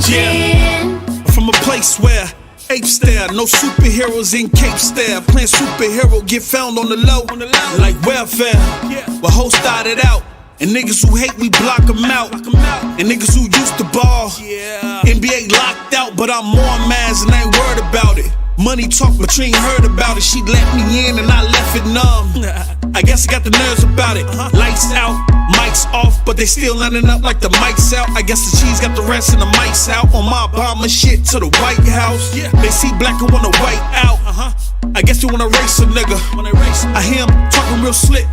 been. From a place where apes stare, no superheroes in cape stare. Playing superhero get found on the low, like welfare. Well, hoes started out, and niggas who hate we block them out. And niggas who used to ball, NBA locked out, but I'm more mad and I ain't worried about it. Money talk, but you ain't heard about it. She let me in and I left it numb. I guess I got the nerves about it. Lights out, mics off, but they still lining up like the mics out. I guess the cheese got the rest and the mics out. On my Obama shit to the White House. They see black and wanna white out. I guess they wanna race a nigga. I hear him talking real slick,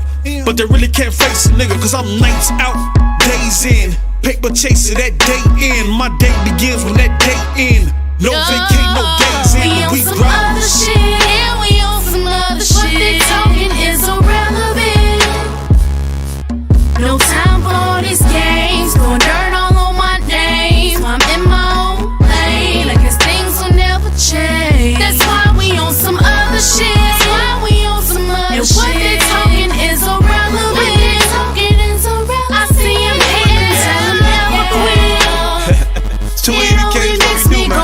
but they really can't face a nigga. Cause I'm nights out, days in. Paper chaser, that day in. My day begins when that day in. No vacay, no days in. We on some other shit. Yeah, we on some other shit. What they talking is irrelevant. No time for all these games. Going dirt all on my name. I'm in my own lane. I guess things will never change. That's why we on some other shit. That's why we on some other shit. And what they talking is irrelevant. What they talking is irrelevant. I see him hating, tell him never quit. It's too easy, Kate. What we do, man?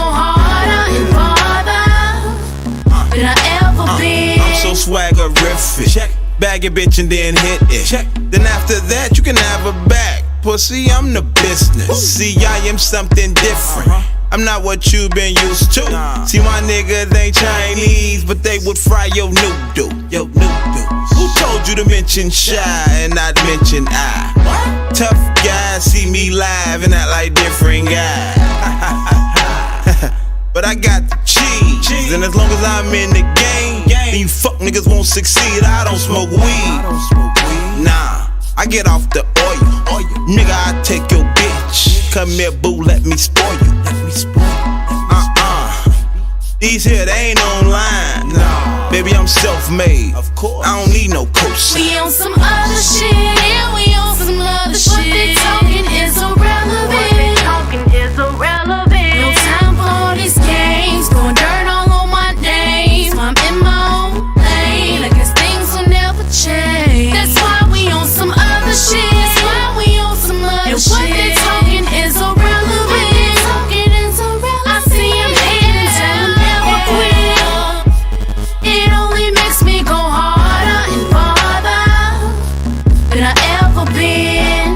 I'm so swaggerific. Check. Bag your bitch and then hit it. Check. Then after that, you can have a bag. Pussy, I'm the business. Ooh. See, I am something different. I'm not what you been used to. See, my niggas ain't Chinese, but they would fry your noodle. Yo, noodle. Who told you to mention shy and not mention I? What? Tough guys see me live and act like different guys. But I got the cheese, and as long as I'm in the game, then you fuck niggas won't succeed. I don't smoke weed. Nah, I get off the oil. Nigga, I take your bitch. Come here, boo, let me spoil you. These here, they ain't online. Nah, baby, I'm self-made. Of course, I don't need no coach. We on some other shit. Yeah, we on some other shit. What they talking is irrelevant. What they talking is irrelevant. No time for all these games. Going dirt all on my name. I'm in my own lane. I guess things will never change. That's why we on some other shit. That's why we on some other shit. And what they talking is irrelevant. What they talking is irrelevant. I see him hating, tell him never quit. It only makes me go harder and farther than I ever been.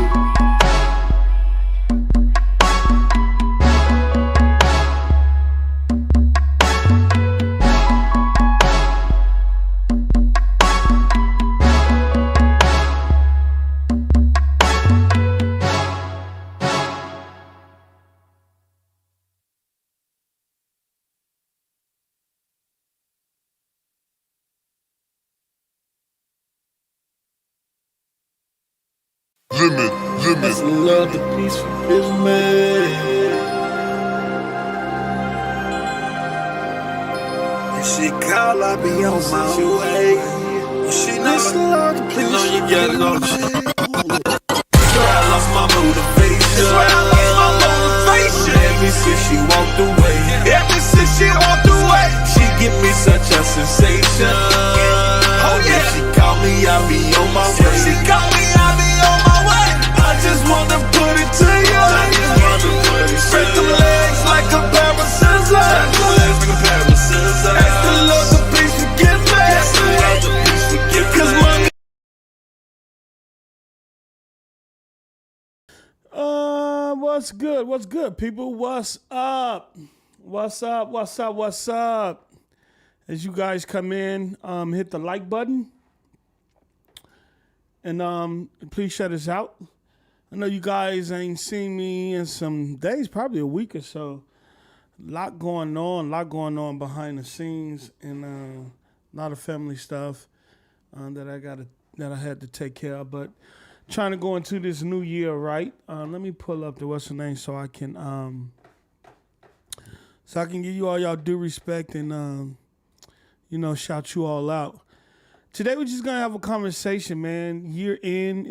Limit. Love the peace forgive me. If she call, I be on my way. If she needs love, please know you got it on. I lost my motivation. Ever since she walked away. She give me such a sensation. Oh yeah. If she call me, I be on my way. I just wanna put it to you. Stretch them legs like a pair of scissors. Ask the Lord to please forgive me. Cause money. What's good? What's good, people? What's up? What's up? What's up? What's up? As you guys come in, hit the like button. And please share this out. I know you guys ain't seen me in some days, probably a week or so. A lot going on behind the scenes, and a lot of family stuff that I had to take care of. But trying to go into this new year right. Let me pull up the what's the name so I can give you all y'all due respect and shout you all out. Today we're just gonna have a conversation, man. Year end,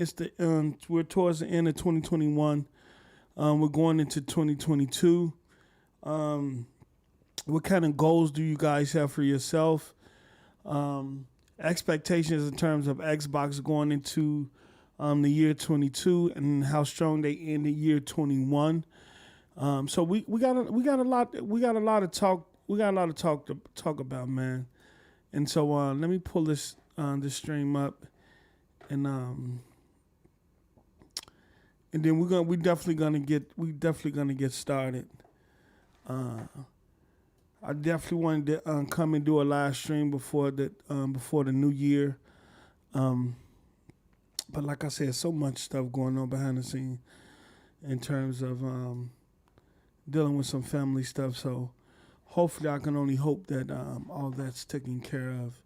we're towards the end of 2021. We're going into 2022. What kind of goals do you guys have for yourself? Expectations in terms of Xbox going into the year 22 and how strong they end the year 21. So we got a lot to talk about, man. And so let me pull this stream up, and then we definitely gonna get started. I definitely wanted to come and do a live stream before the new year. But like I said, so much stuff going on behind the scenes in terms of dealing with some family stuff. So hopefully I can only hope that all that's taken care of.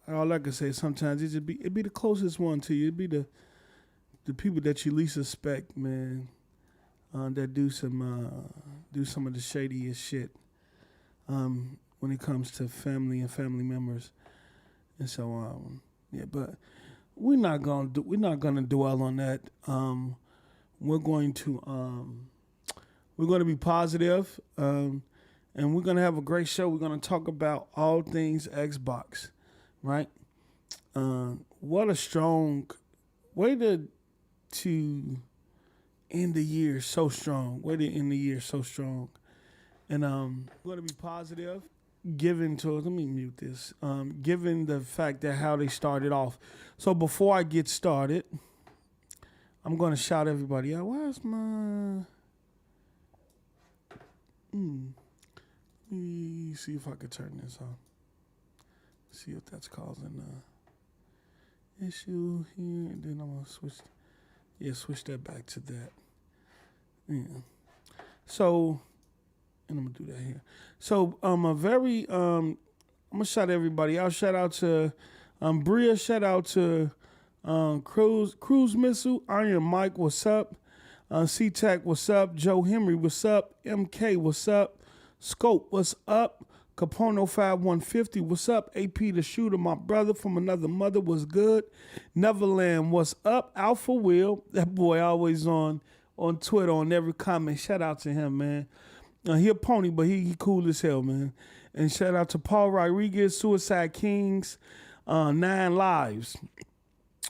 All I can say is sometimes it'd be the closest one to you. It'd be the people that you least suspect, man, that do some of the shadiest shit when it comes to family and family members. And so yeah, but we're not gonna dwell on that. We're going to be positive, and we're gonna have a great show. We're gonna talk about all things Xbox, right? What a strong way to end the year so strong. And we're gonna be positive. Given the fact that how they started off. So before I get started, I'm gonna shout everybody out. Where's my? Let me see if I could turn this on. See if that's causing an issue here, and then I'm gonna switch that back to that. Yeah. So. And I'm gonna do that here. So I'm gonna shout everybody out. Shout out to Bria. Shout out to Cruise Missile. Iron Mike, what's up? C-Tech, what's up? Joe Henry, what's up? MK, what's up? Scope, what's up? Capono 5150, what's up? AP the Shooter, my brother from another mother, was good. Neverland, what's up? Alpha Will, that boy always on Twitter on every comment. Shout out to him, man. He a pony, but he cool as hell, man. And shout out to Paul Rodriguez, Suicide Kings, 9 Lives.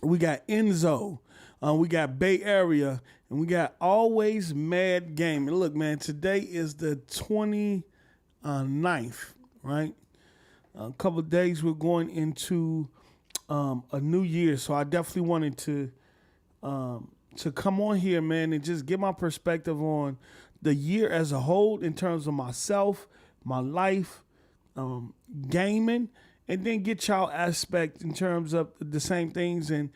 We got Enzo. We got Bay Area. And we got Always Mad Gaming. Look, man, today is the 29th, right? A couple of days we're going into a new year. So I definitely wanted to come on here, man, and just get my perspective on the year as a whole in terms of myself, my life, gaming, and then get y'all aspect in terms of the same things and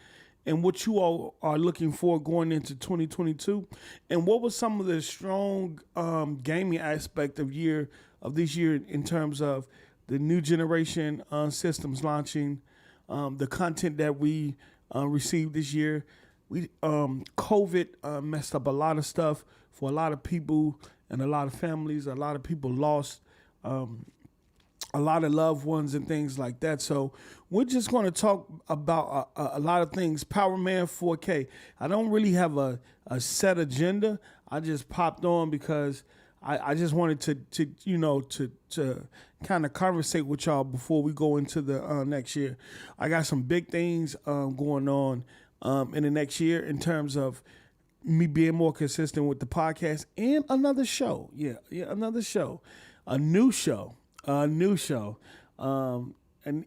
what you all are looking for going into 2022, and what was some of the strong gaming aspect of this year in terms of the new generation systems launching, the content that we received this year. COVID messed up a lot of stuff for a lot of people and a lot of families. A lot of people lost a lot of loved ones and things like that. So we're just going to talk about a lot of things. Power Man 4K. I don't really have a set agenda. I just popped on because I just wanted to kind of conversate with y'all before we go into the next year. I got some big things going on in the next year in terms of me being more consistent with the podcast and another show. Yeah, another show. A new show. And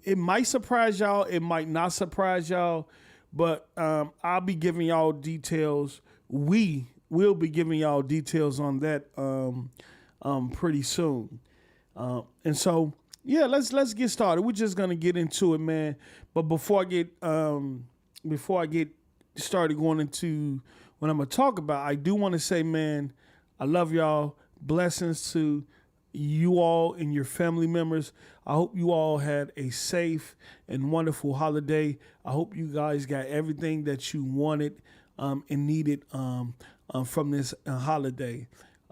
it might surprise y'all. It might not surprise y'all. But I'll be giving y'all details. We will be giving y'all details on that pretty soon. And so, yeah, let's get started. We're just going to get into it, man. But before I get started going into what I'm going to talk about, I do want to say, man, I love y'all. Blessings to you all and your family members. I hope you all had a safe and wonderful holiday. I hope you guys got everything that you wanted and needed from this holiday.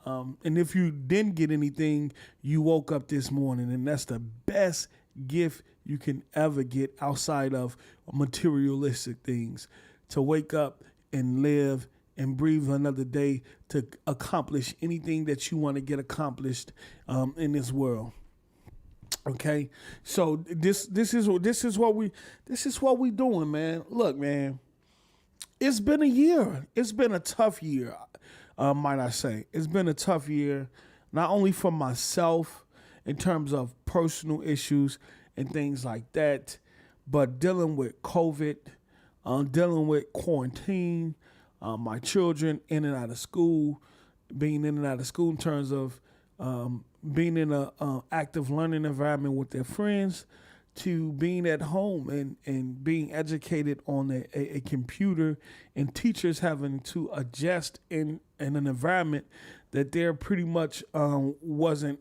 And if you didn't get anything, you woke up this morning, and that's the best gift you can ever get outside of materialistic things. To wake up and live and breathe another day to accomplish anything that you want to get accomplished in this world. Okay, so this is what we doing, man. Look, man, it's been a year. It's been a tough year. might I say. It's been a tough year, not only for myself in terms of personal issues and things like that, but dealing with COVID, dealing with quarantine, my children in and out of school, being in and out of school in terms of being in a active learning environment with their friends, to being at home and being educated on a computer, and teachers having to adjust in an environment that they're pretty much weren't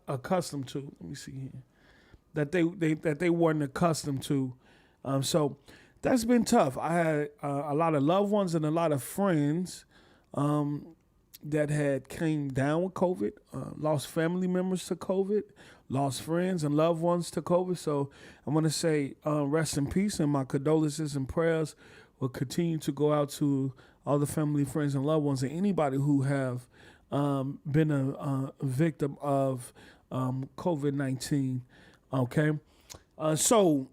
accustomed to. Let me see here. That they weren't accustomed to. So that's been tough. I had a lot of loved ones and a lot of friends that had came down with COVID, lost family members to COVID, lost friends and loved ones to COVID. So I want to say rest in peace, and my condolences and prayers will continue to go out to all the family, friends, and loved ones, and anybody who have been a victim of COVID-19. Okay, so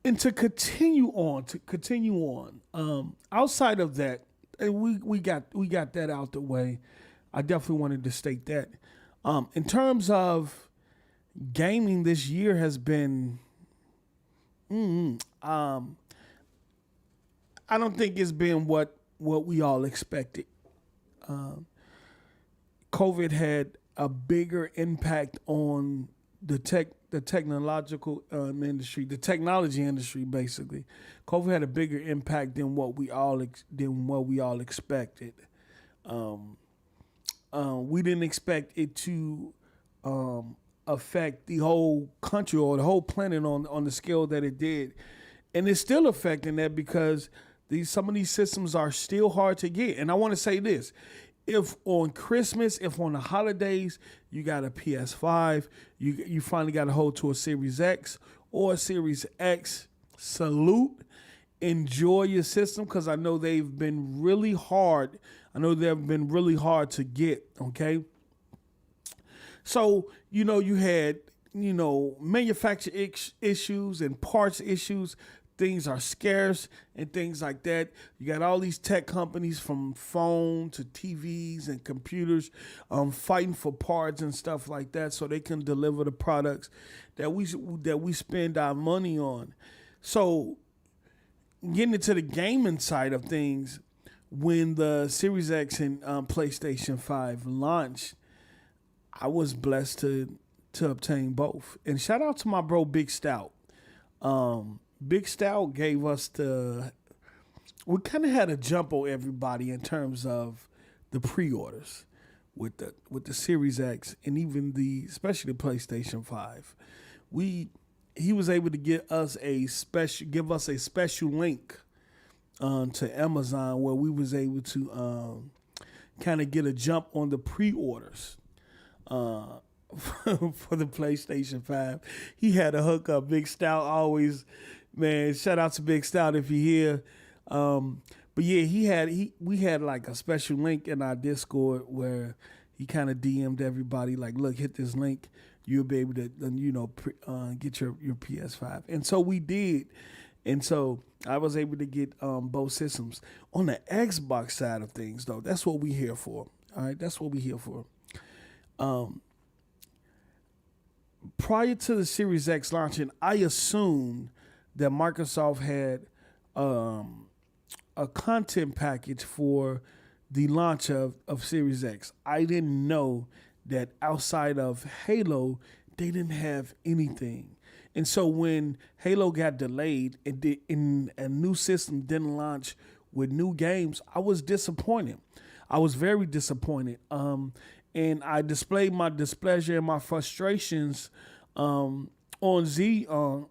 and to continue on, outside of that. And we got that out the way. I definitely wanted to state that. In terms of gaming, this year has been. I don't think it's been what we all expected. COVID had a bigger impact on the technological industry, the technology industry, basically. COVID had a bigger impact than what we all expected. We didn't expect it to affect the whole country or the whole planet on the scale that it did, and it's still affecting that because some of these systems are still hard to get. And I want to say this. If on Christmas, if on the holidays, you got a PS5, you finally got a hold to a Series X or a Series X, salute, enjoy your system, because I know they've been really hard. To get, okay? So, you had, manufacturer issues and parts issues. Things are scarce and things like that. You got all these tech companies from phone to TVs and computers fighting for parts and stuff like that so they can deliver the products that we spend our money on. So getting into the gaming side of things, when the Series X and PlayStation 5 launched, I was blessed to obtain both. And shout out to my bro Big Stout. Big Stout gave us we kind of had a jump on everybody in terms of the pre-orders with the Series X and even especially the PlayStation 5. He was able to give us a special link to Amazon where we was able to kind of get a jump on the pre-orders. For the PlayStation 5. He had a hookup. Big Stout always, man, shout out to Big Stout if you're here. But yeah, we had like a special link in our Discord where he kind of DM'd everybody like, look, hit this link. You'll be able to, get your PS5. And so we did. And so I was able to get both systems. On the Xbox side of things, though, that's what we're here for. All right, that's what we're here for. Prior to the Series X launching, I assumed that Microsoft had a content package for the launch of Series X. I didn't know that outside of Halo, they didn't have anything. And so when Halo got delayed and a new system didn't launch with new games, I was disappointed. I was very disappointed. And I displayed my displeasure and my frustrations on Next Gen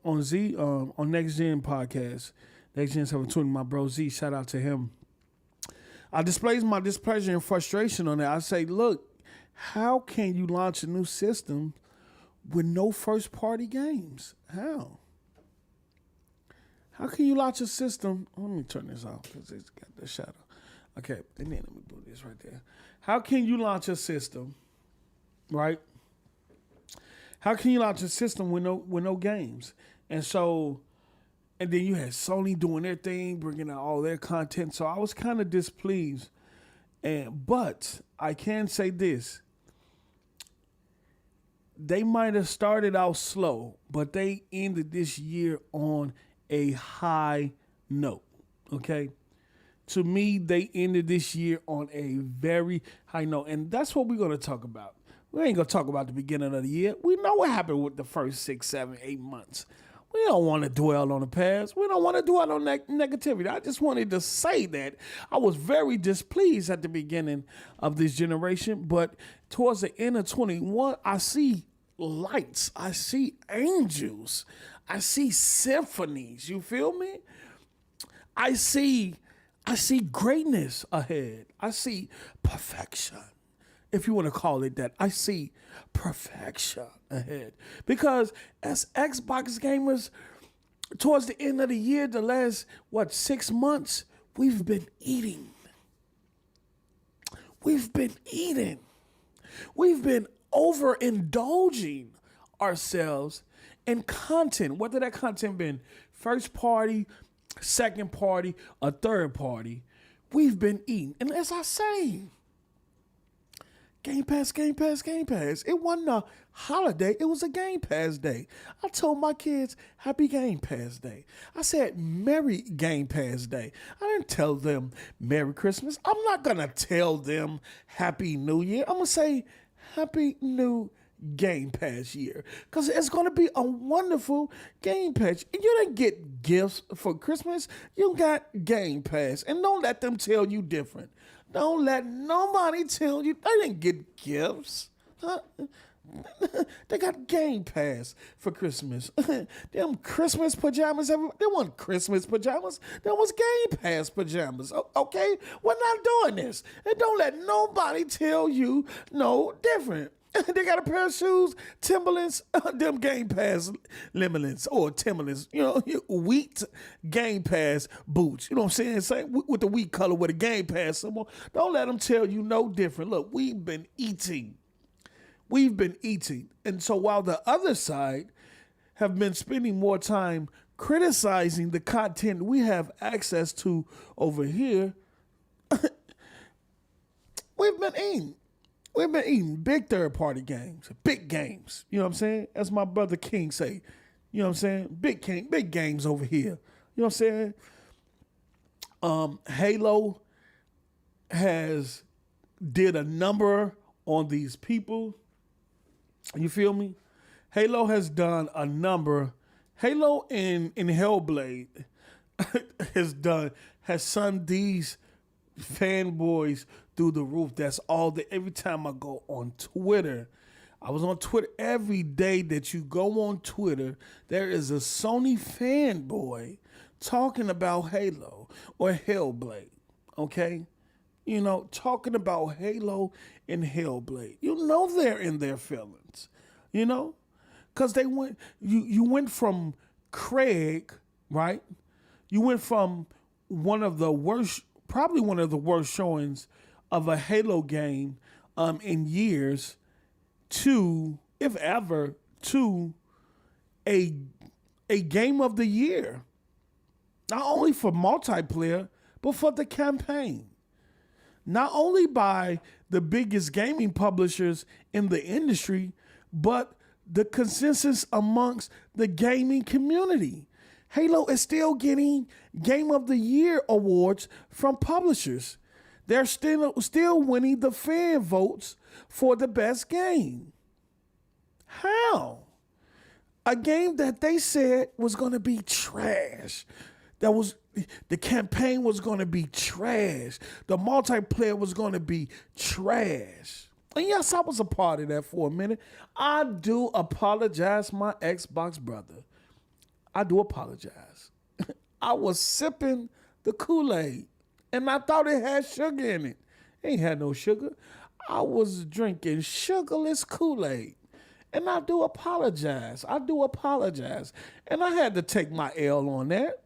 podcast, Next Gen 720. My bro Z, shout out to him. I displayed my displeasure and frustration on that. I say, look, how can you launch a new system with no first party games? How can you launch a system? Let me turn this off because it's got the shadow. Okay, and then let me put this right there. How can you launch a system, right? How can you launch a system with no games? And so, And then you had Sony doing their thing, bringing out all their content. So I was kind of displeased. But I can say this. They might have started out slow, but they ended this year on a high note, okay? To me, they ended this year on a very high note, and that's what we're going to talk about. We ain't going to talk about the beginning of the year. We know what happened with the first 6, 7, 8 months. We don't want to dwell on the past. We don't want to dwell on negativity. I just wanted to say that I was very displeased at the beginning of this generation, but towards the end of 21, I see lights. I see angels. I see symphonies. You feel me? I see greatness ahead. I see perfection, if you want to call it that. I see perfection ahead. Because as Xbox gamers, towards the end of the year, the last, 6 months, we've been eating. We've been eating. We've been overindulging ourselves in content, whether that content been first party, second party, or third party. We've been eating. And as I say, Game Pass, Game Pass, Game Pass. It wasn't a holiday. It was a Game Pass day. I told my kids, Happy Game Pass Day. I said, Merry Game Pass Day. I didn't tell them Merry Christmas. I'm not going to tell them Happy New Year. I'm going to say Happy New Game Pass year. Because it's going to be a wonderful Game Pass. You didn't get gifts for Christmas. You got Game Pass. And don't let them tell you different. Don't let nobody tell you they didn't get gifts. Huh? They got Game Pass for Christmas. Them Christmas pajamas, they weren't Christmas pajamas. That was Game Pass pajamas. Okay? We're not doing this. And don't let nobody tell you no different. They got a pair of shoes, Timberlands, them Game Pass Limberlands or Timberlands, wheat Game Pass boots. You know what I'm saying? Same with the wheat color with a Game Pass symbol. Don't let them tell you no different. Look, we've been eating. We've been eating. And so while the other side have been spending more time criticizing the content we have access to over here, we've been eating. We've been eating big third-party games, big games. You know what I'm saying? As my brother King say. You know what I'm saying? Big games over here. You know what I'm saying? Halo has did a number on these people. You feel me? Halo has done a number. Halo in Hellblade has sent these fanboys through the roof. That's all every time I go on Twitter. I was on Twitter every day that you go on Twitter, there is a Sony fanboy talking about Halo or Hellblade. Okay? Talking about Halo and Hellblade. They're in their feelings. Because they went, you went from Craig, right? You went from probably one of the worst showings of a Halo game in years to, if ever, to a game of the year. Not only for multiplayer, but for the campaign. Not only by the biggest gaming publishers in the industry, but the consensus amongst the gaming community. Halo is still getting Game of the Year awards from publishers. They're still winning the fan votes for the best game. How? A game that they said was going to be trash. The campaign was going to be trash. The multiplayer was going to be trash. And yes, I was a part of that for a minute. I do apologize, my Xbox brother. I do apologize. I was sipping the Kool-Aid, and I thought it had sugar in it. It ain't had no sugar. I was drinking sugarless Kool-Aid, and I do apologize. And I had to take my L on that.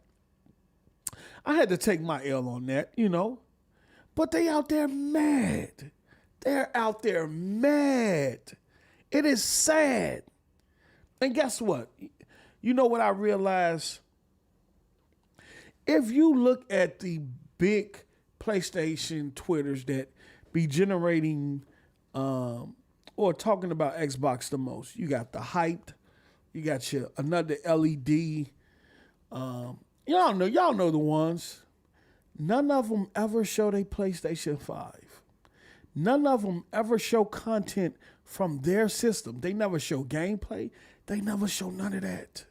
But they out there mad. They're out there mad. It is sad. And guess what? You know what I realized? if you look at the big PlayStation Twitters that be generating or talking about Xbox the most, you got the hyped, you got your another LED. Y'all know the ones. None of them ever show their PlayStation 5. None of them ever show content from their system. They never show gameplay. They never show none of that.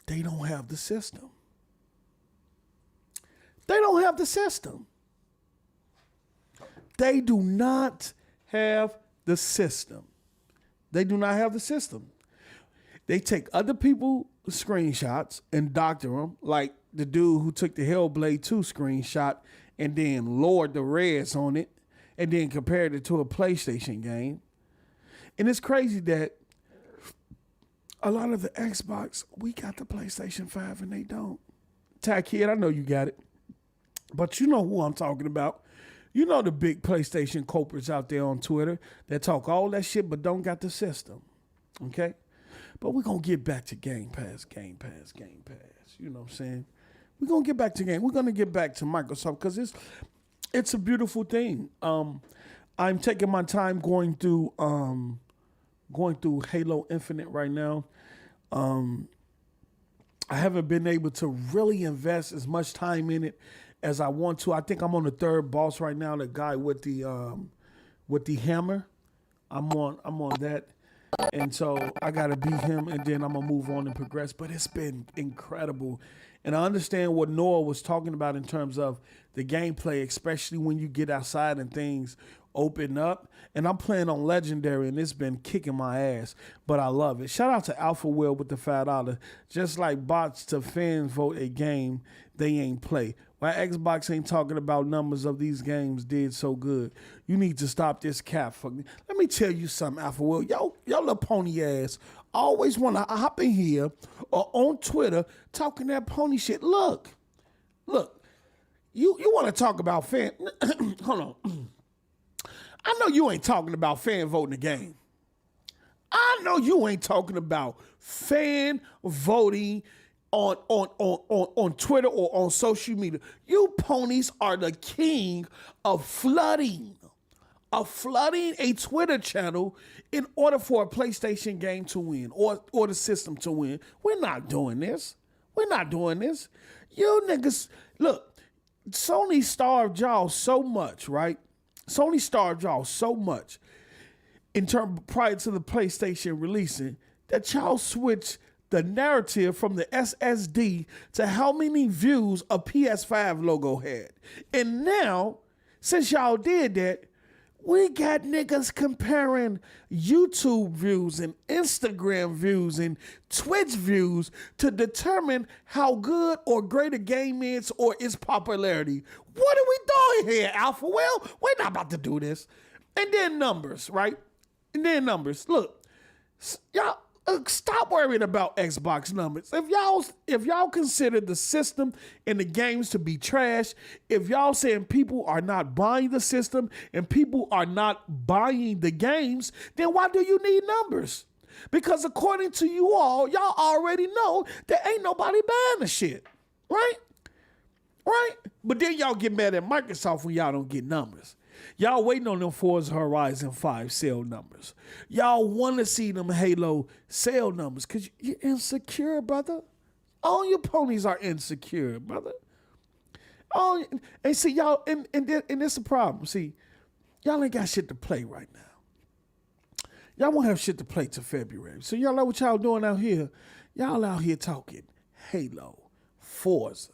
They don't have the system. They don't have the system. They do not have the system. They do not have the system. They take other people's screenshots and doctor them, like the dude who took the Hellblade 2 screenshot and then lowered the reds on it and then compared it to a PlayStation game. And it's crazy that a lot of the Xbox, we got the PlayStation 5 and they don't. Tack Kid, I know you got it. But you know who I'm talking about. You know the big PlayStation culprits out there on Twitter that talk all that shit but don't got the system. Okay? But we're going to get back to Game Pass. You know what I'm saying? We're going to get back to game. We're going to get back to Microsoft because it's a beautiful thing. I'm taking my time going through Halo Infinite right now. I haven't been able to really invest as much time in it as I want to. I think I'm on the third boss right now, the guy with the hammer. I'm on that. And so I got to beat him, and then I'm going to move on and progress. But it's been incredible. And I understand what Noah was talking about in terms of the gameplay, especially when you get outside and things open up. And I'm playing on Legendary, and it's been kicking my ass. But I love it. Shout out to Alpha Will with the $5. Just like bots to fans vote a game they ain't play. Why Xbox ain't talking about numbers of these games did so good. You need to stop this cap. Let me tell you something, Alpha Will. Y'all little pony ass always want to hop in here or on Twitter talking that pony shit. Look. You want to talk about fan. Hold on. I know you ain't talking about fan voting the game. I know you ain't talking about fan voting on Twitter or on social media. You ponies are the king of flooding a Twitter channel in order for a PlayStation game to win or the system to win. We're not doing this. You niggas, look, Sony starved y'all so much, right? Sony starved y'all so much in terms prior to the PlayStation releasing that y'all switched the narrative from the SSD to how many views a PS5 logo had. And now, since y'all did that, we got niggas comparing YouTube views and Instagram views and Twitch views to determine how good or great a game is or its popularity. What are we doing here, Alpha? Well, we're not about to do this. And then numbers, right? Look, y'all, stop worrying about Xbox numbers. If y'all consider the system and the games to be trash, if y'all saying people are not buying the system and people are not buying the games, then why do you need numbers? Because according to you all, y'all already know that ain't nobody buying the shit, right? Right? But then y'all get mad at Microsoft when y'all don't get numbers. Y'all waiting on them Forza Horizon 5 sale numbers. Y'all want to see them Halo sale numbers because you're insecure, brother. All your ponies are insecure, brother. Oh, and see, y'all, and this the problem. See, y'all ain't got shit to play right now. Y'all won't have shit to play till February. So y'all know what y'all doing out here. Y'all out here talking Halo, Forza.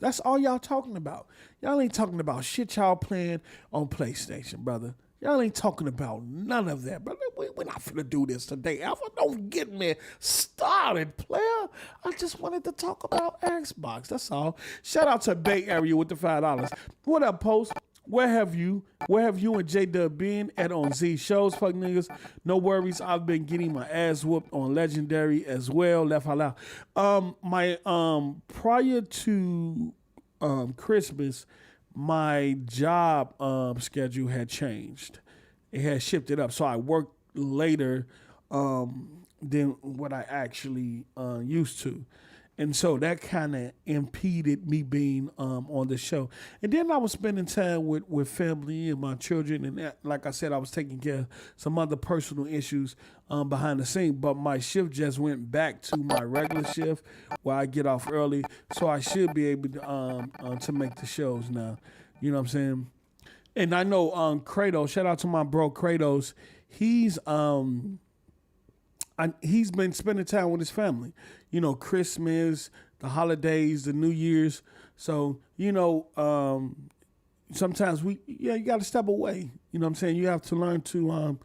That's all y'all talking about. Y'all ain't talking about shit y'all playing on PlayStation, brother. Y'all ain't talking about none of that, brother. We're not finna do this today. Alpha, don't get me started, player. I just wanted to talk about Xbox. That's all. Shout out to Bay Area with the $5. What up, Post? Where have you and J-Dub been at on Z shows? Fuck niggas. No worries. I've been getting my ass whooped on Legendary as well. Left out loud. Prior to Christmas, my job schedule had changed. It had shifted up. So I worked later than what I actually used to. And so that kind of impeded me being on the show. And then I was spending time with family and my children. And that, like I said, I was taking care of some other personal issues behind the scene. But my shift just went back to my regular shift where I get off early. So I should be able to make the shows now. You know what I'm saying? And I know Kratos, shout out to my bro Kratos. He's been spending time with his family, you know, Christmas, the holidays, the New Year's. So, you know, sometimes you got to step away. You know what I'm saying? You have to learn to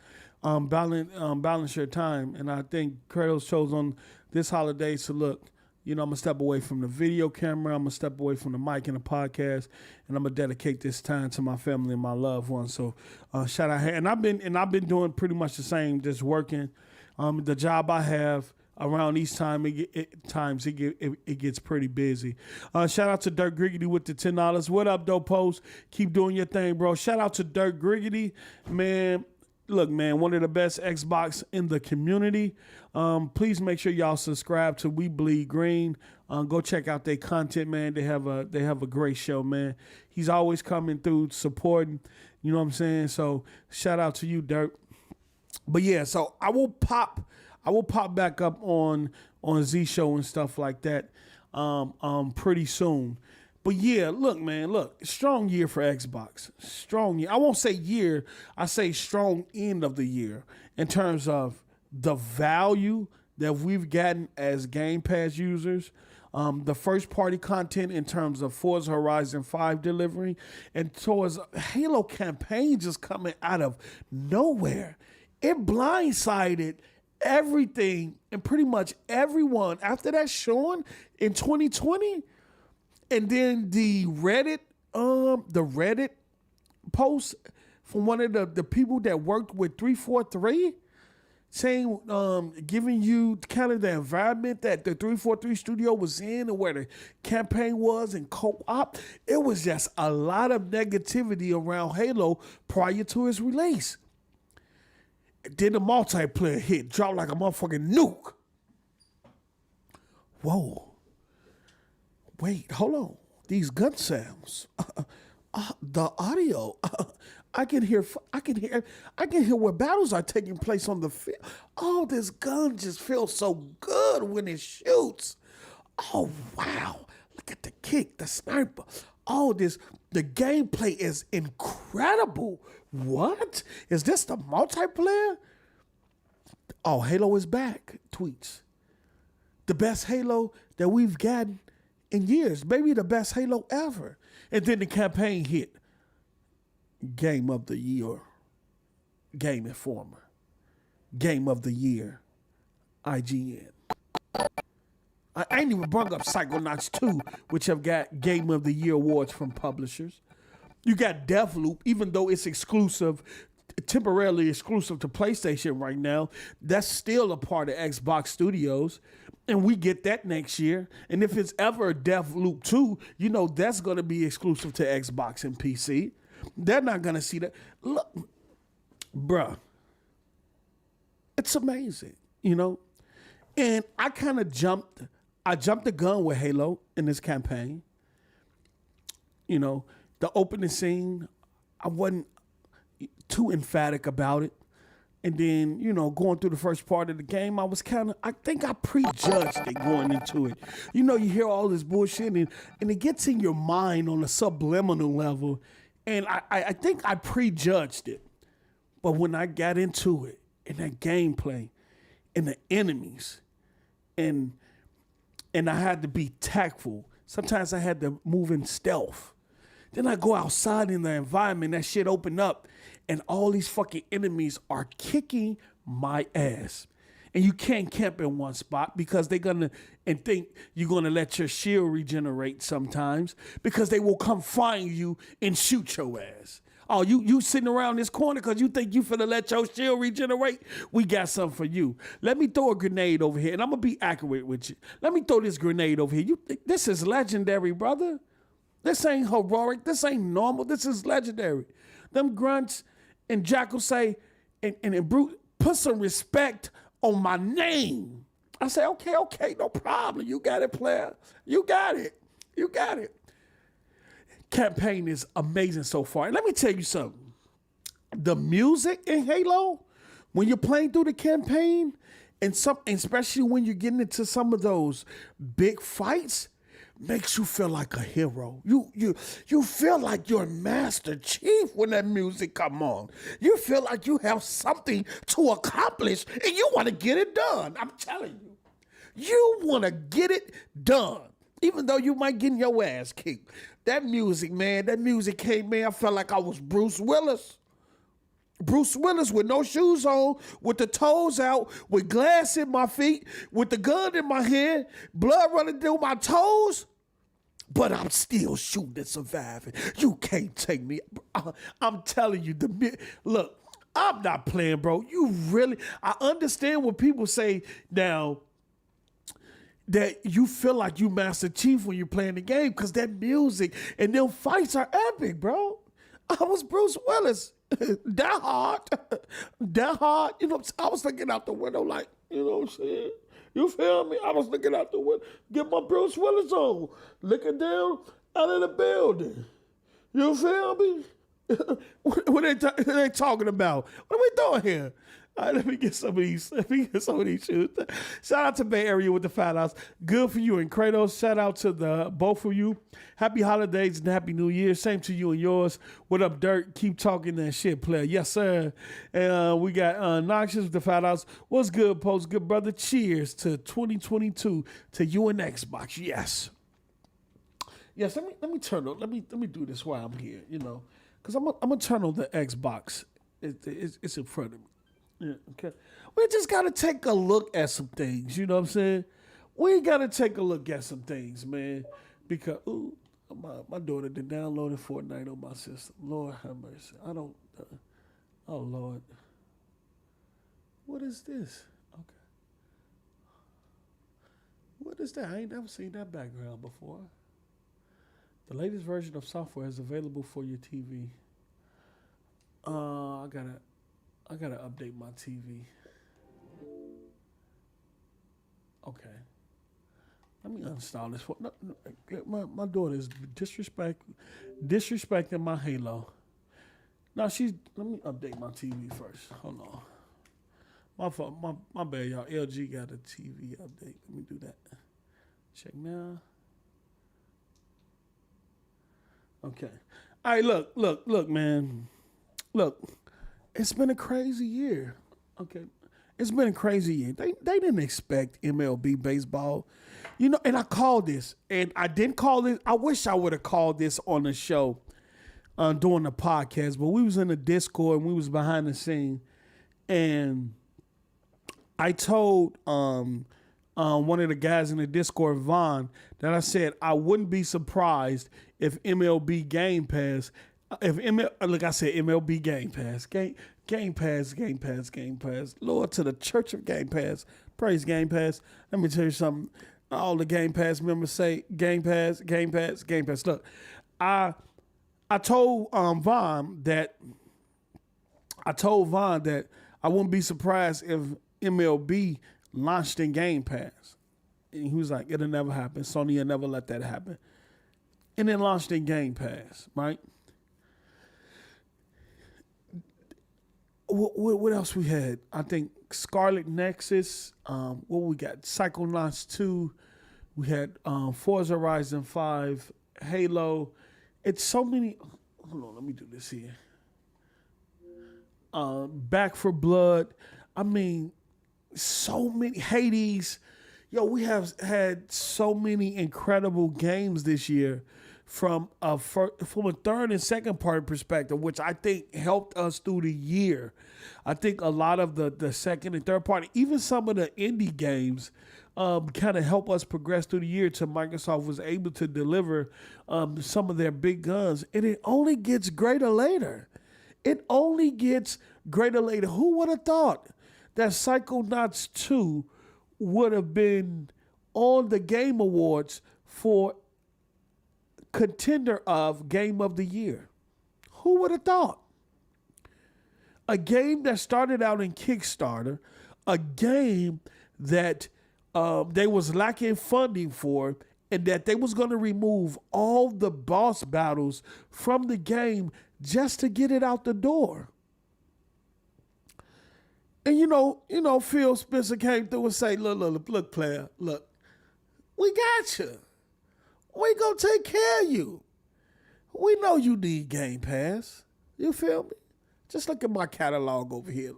balance your time. And I think Kratos chose on this holiday to look, you know, I'm going to step away from the video camera. I'm going to step away from the mic and the podcast, and I'm going to dedicate this time to my family and my loved ones. So shout out. And I've been doing pretty much the same, just working. The job I have around these times, it gets pretty busy. Shout out to Dirk Griggity with the $10. What up, Dope Post? Keep doing your thing, bro. Shout out to Dirk Griggity, man. Look, man, one of the best Xbox in the community. Please make sure y'all subscribe to We Bleed Green. Go check out their content, man. They have a great show, man. He's always coming through supporting. You know what I'm saying? So shout out to you, Dirk. But yeah, so I will pop back up on Z Show and stuff like that pretty soon. But yeah, look, man, strong year for Xbox. Strong year. I won't say year, I say strong end of the year in terms of the value that we've gotten as Game Pass users. The first party content in terms of Forza Horizon 5 delivery, and towards Halo campaign just coming out of nowhere. It blindsided everything and pretty much everyone after that showing in 2020. And then the Reddit post from one of the people that worked with 343 saying, giving you kind of the environment that the 343 studio was in and where the campaign was and co-op. It was just a lot of negativity around Halo prior to its release. Then the multiplayer hit, dropped like a motherfucking nuke. Whoa. Wait, hold on. These gun sounds. The audio. I can hear where battles are taking place on the field. Oh, this gun just feels so good when it shoots. Oh, wow. Look at the kick, the sniper. Oh, the gameplay is incredible. What? Is this the multiplayer? Oh, Halo is back. Tweets. The best Halo that we've gotten in years. Maybe the best Halo ever. And then the campaign hit. Game of the Year. Game Informer. Game of the Year. IGN. I ain't even brought up Psychonauts 2, which have got Game of the Year awards from publishers. You got Deathloop, even though it's exclusive, temporarily exclusive to PlayStation right now, that's still a part of Xbox Studios. And we get that next year. And if it's ever Deathloop 2, you know that's going to be exclusive to Xbox and PC. They're not going to see that. Look, bruh, it's amazing, you know? And I kind of jumped the gun with Halo in this campaign. You know, the opening scene, I wasn't too emphatic about it. And then, you know, going through the first part of the game, I think I prejudged it going into it. You know, you hear all this bullshit and it gets in your mind on a subliminal level. And I think I prejudged it. But when I got into it, and that gameplay, and the enemies, and I had to be tactful. Sometimes I had to move in stealth. Then I go outside in the environment, that shit opened up, and all these fucking enemies are kicking my ass. And you can't camp in one spot because they're gonna and think you're gonna let your shield regenerate sometimes because they will come find you and shoot your ass. Oh, you sitting around this corner because you think you finna let your shield regenerate? We got something for you. Let me throw a grenade over here, and I'm gonna be accurate with you. Let me throw this grenade over here. This is legendary, brother. This ain't heroic. This ain't normal. This is legendary. Them grunts and Jackal say, and Brute, put some respect on my name. I say, okay, no problem. You got it, player. You got it. Campaign is amazing so far. And let me tell you something. The music in Halo, when you're playing through the campaign, and especially when you're getting into some of those big fights, makes you feel like a hero. You feel like you're Master Chief when that music come on. You feel like you have something to accomplish and you want to get it done. I'm telling you. You want to get it done. Even though you might get your ass kicked. That music came in. I felt like I was Bruce Willis. Bruce Willis with no shoes on, with the toes out, with glass in my feet, with the gun in my hand, blood running through my toes. But I'm still shooting and surviving. You can't take me. I'm telling you, look, I'm not playing, bro. I understand what people say now, that you feel like you Master Chief when you're playing the game because that music and them fights are epic, bro. I was Bruce Willis. That hard. You know, I was looking out the window like, you know what I'm saying? You feel me? I was looking out the window, get my Bruce Willis on, looking down out of the building. You feel me? What they talking about? What are we doing here? All right, let me get some of these shoes. Shout out to Bay Area with the Fat House. Good for you and Kratos. Shout out to the both of you. Happy holidays and happy New Year. Same to you and yours. What up, Dirt? Keep talking that shit, player. Yes, sir. And we got Noxious with the Fat House. What's good, Post? Good brother. Cheers to 2022 to you and Xbox. Yes. Yes. Let me turn on. Let me do this while I'm here. You know, because I'm gonna turn on the Xbox. It's in front of me. Yeah, okay. We just got to take a look at some things, you know what I'm saying? We got to take a look at some things, man, because, my daughter did download Fortnite on my system. Lord have mercy. I don't, oh, Lord. What is this? Okay. What is that? I ain't never seen that background before. The latest version of software is available for your TV. I gotta update my TV. Okay. Let me uninstall this. My daughter is disrespecting my Halo. No, let me update my TV first. Hold on. My fault. My bad, y'all. LG got a TV update. Let me do that. Check now. Okay. All right, look, man. Look. It's been a crazy year. Okay. It's been a crazy year. They didn't expect MLB baseball. You know, and I called this. And I didn't call this. I wish I would have called this on the show during the podcast. But we was in the Discord and we was behind the scene. And I told one of the guys in the Discord, Vaughn, that I said I wouldn't be surprised if MLB Game Pass MLB Game Pass. Game Pass. Lord to the Church of Game Pass. Praise Game Pass. Let me tell you something. All the Game Pass members say Game Pass. Look, I told Vaughn that I wouldn't be surprised if MLB launched in Game Pass. And he was like, it'll never happen. Sony will never let that happen. And then launched in Game Pass, right? What else we had? I think Scarlet Nexus. What we got? Psychonauts 2. We had Forza Horizon 5, Halo. It's so many. Hold on, let me do this here. Back for Blood. I mean, so many. Hades. Yo, we have had so many incredible games this year from a third and second party perspective, which I think helped us through the year. I think a lot of the second and third party, even some of the indie games, kind of help us progress through the year till Microsoft was able to deliver some of their big guns. And it only gets greater later. Who would have thought that Psychonauts 2 would have been on the Game Awards for contender of Game of the Year? Who would have thought? A game that started out in Kickstarter, a game that they was lacking funding for, and that they was going to remove all the boss battles from the game just to get it out the door. And Phil Spencer came through and say, look, player, look, we got you. We gonna take care of you. We know you need Game Pass. You feel me? Just look at my catalog over here.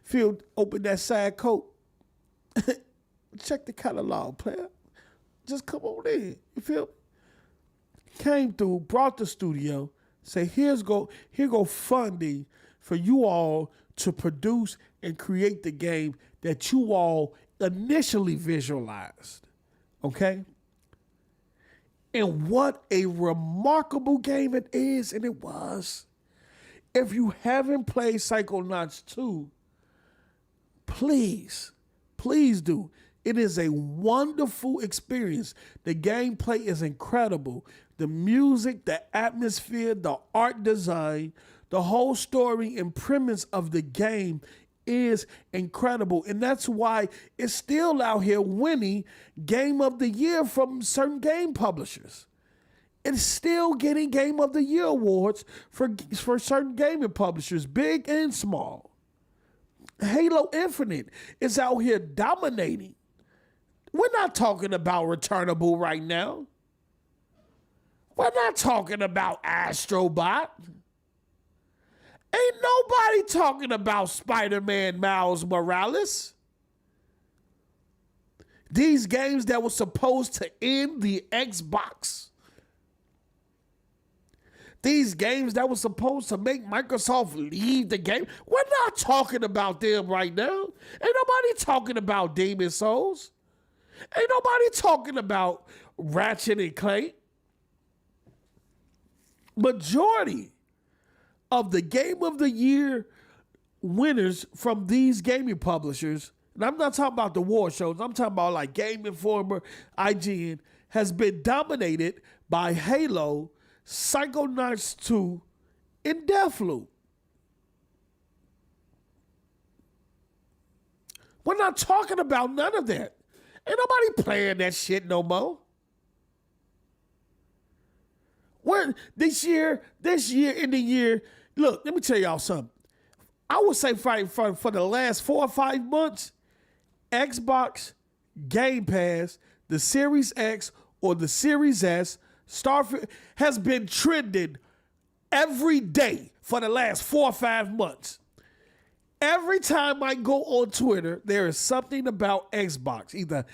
Phil, open that side coat. Check the catalog, player. Just come on in. You feel me? Came through, brought the studio, say, here go funding for you all to produce and create the game that you all initially visualized. Okay? And what a remarkable game it is, and it was. If you haven't played Psychonauts 2, please do. It is a wonderful experience. The gameplay is incredible. The music, the atmosphere, the art design, the whole story and premise of the game is incredible. And that's why it's still out here winning Game of the Year from certain game publishers. It's still getting Game of the Year awards for certain gaming publishers, big and small. Halo Infinite is out here dominating. We're not talking about Returnable right now. We're not talking about Astrobot. Ain't nobody talking about Spider-Man Miles Morales. These games that were supposed to end the Xbox. These games that were supposed to make Microsoft leave the game. We're not talking about them right now. Ain't nobody talking about Demon Souls. Ain't nobody talking about Ratchet and Clank. Majority of the Game of the Year winners from these gaming publishers, and I'm not talking about the war shows, I'm talking about like Game Informer, IGN, has been dominated by Halo, Psychonauts 2, and Deathloop. We're not talking about none of that. Ain't nobody playing that shit no more. This year in the year, look, let me tell y'all something. I would say for the last 4 or 5 months, Xbox, Game Pass, the Series X or the Series S, Starfield has been trending every day for the last 4 or 5 months. Every time I go on Twitter, there is something about Xbox. Either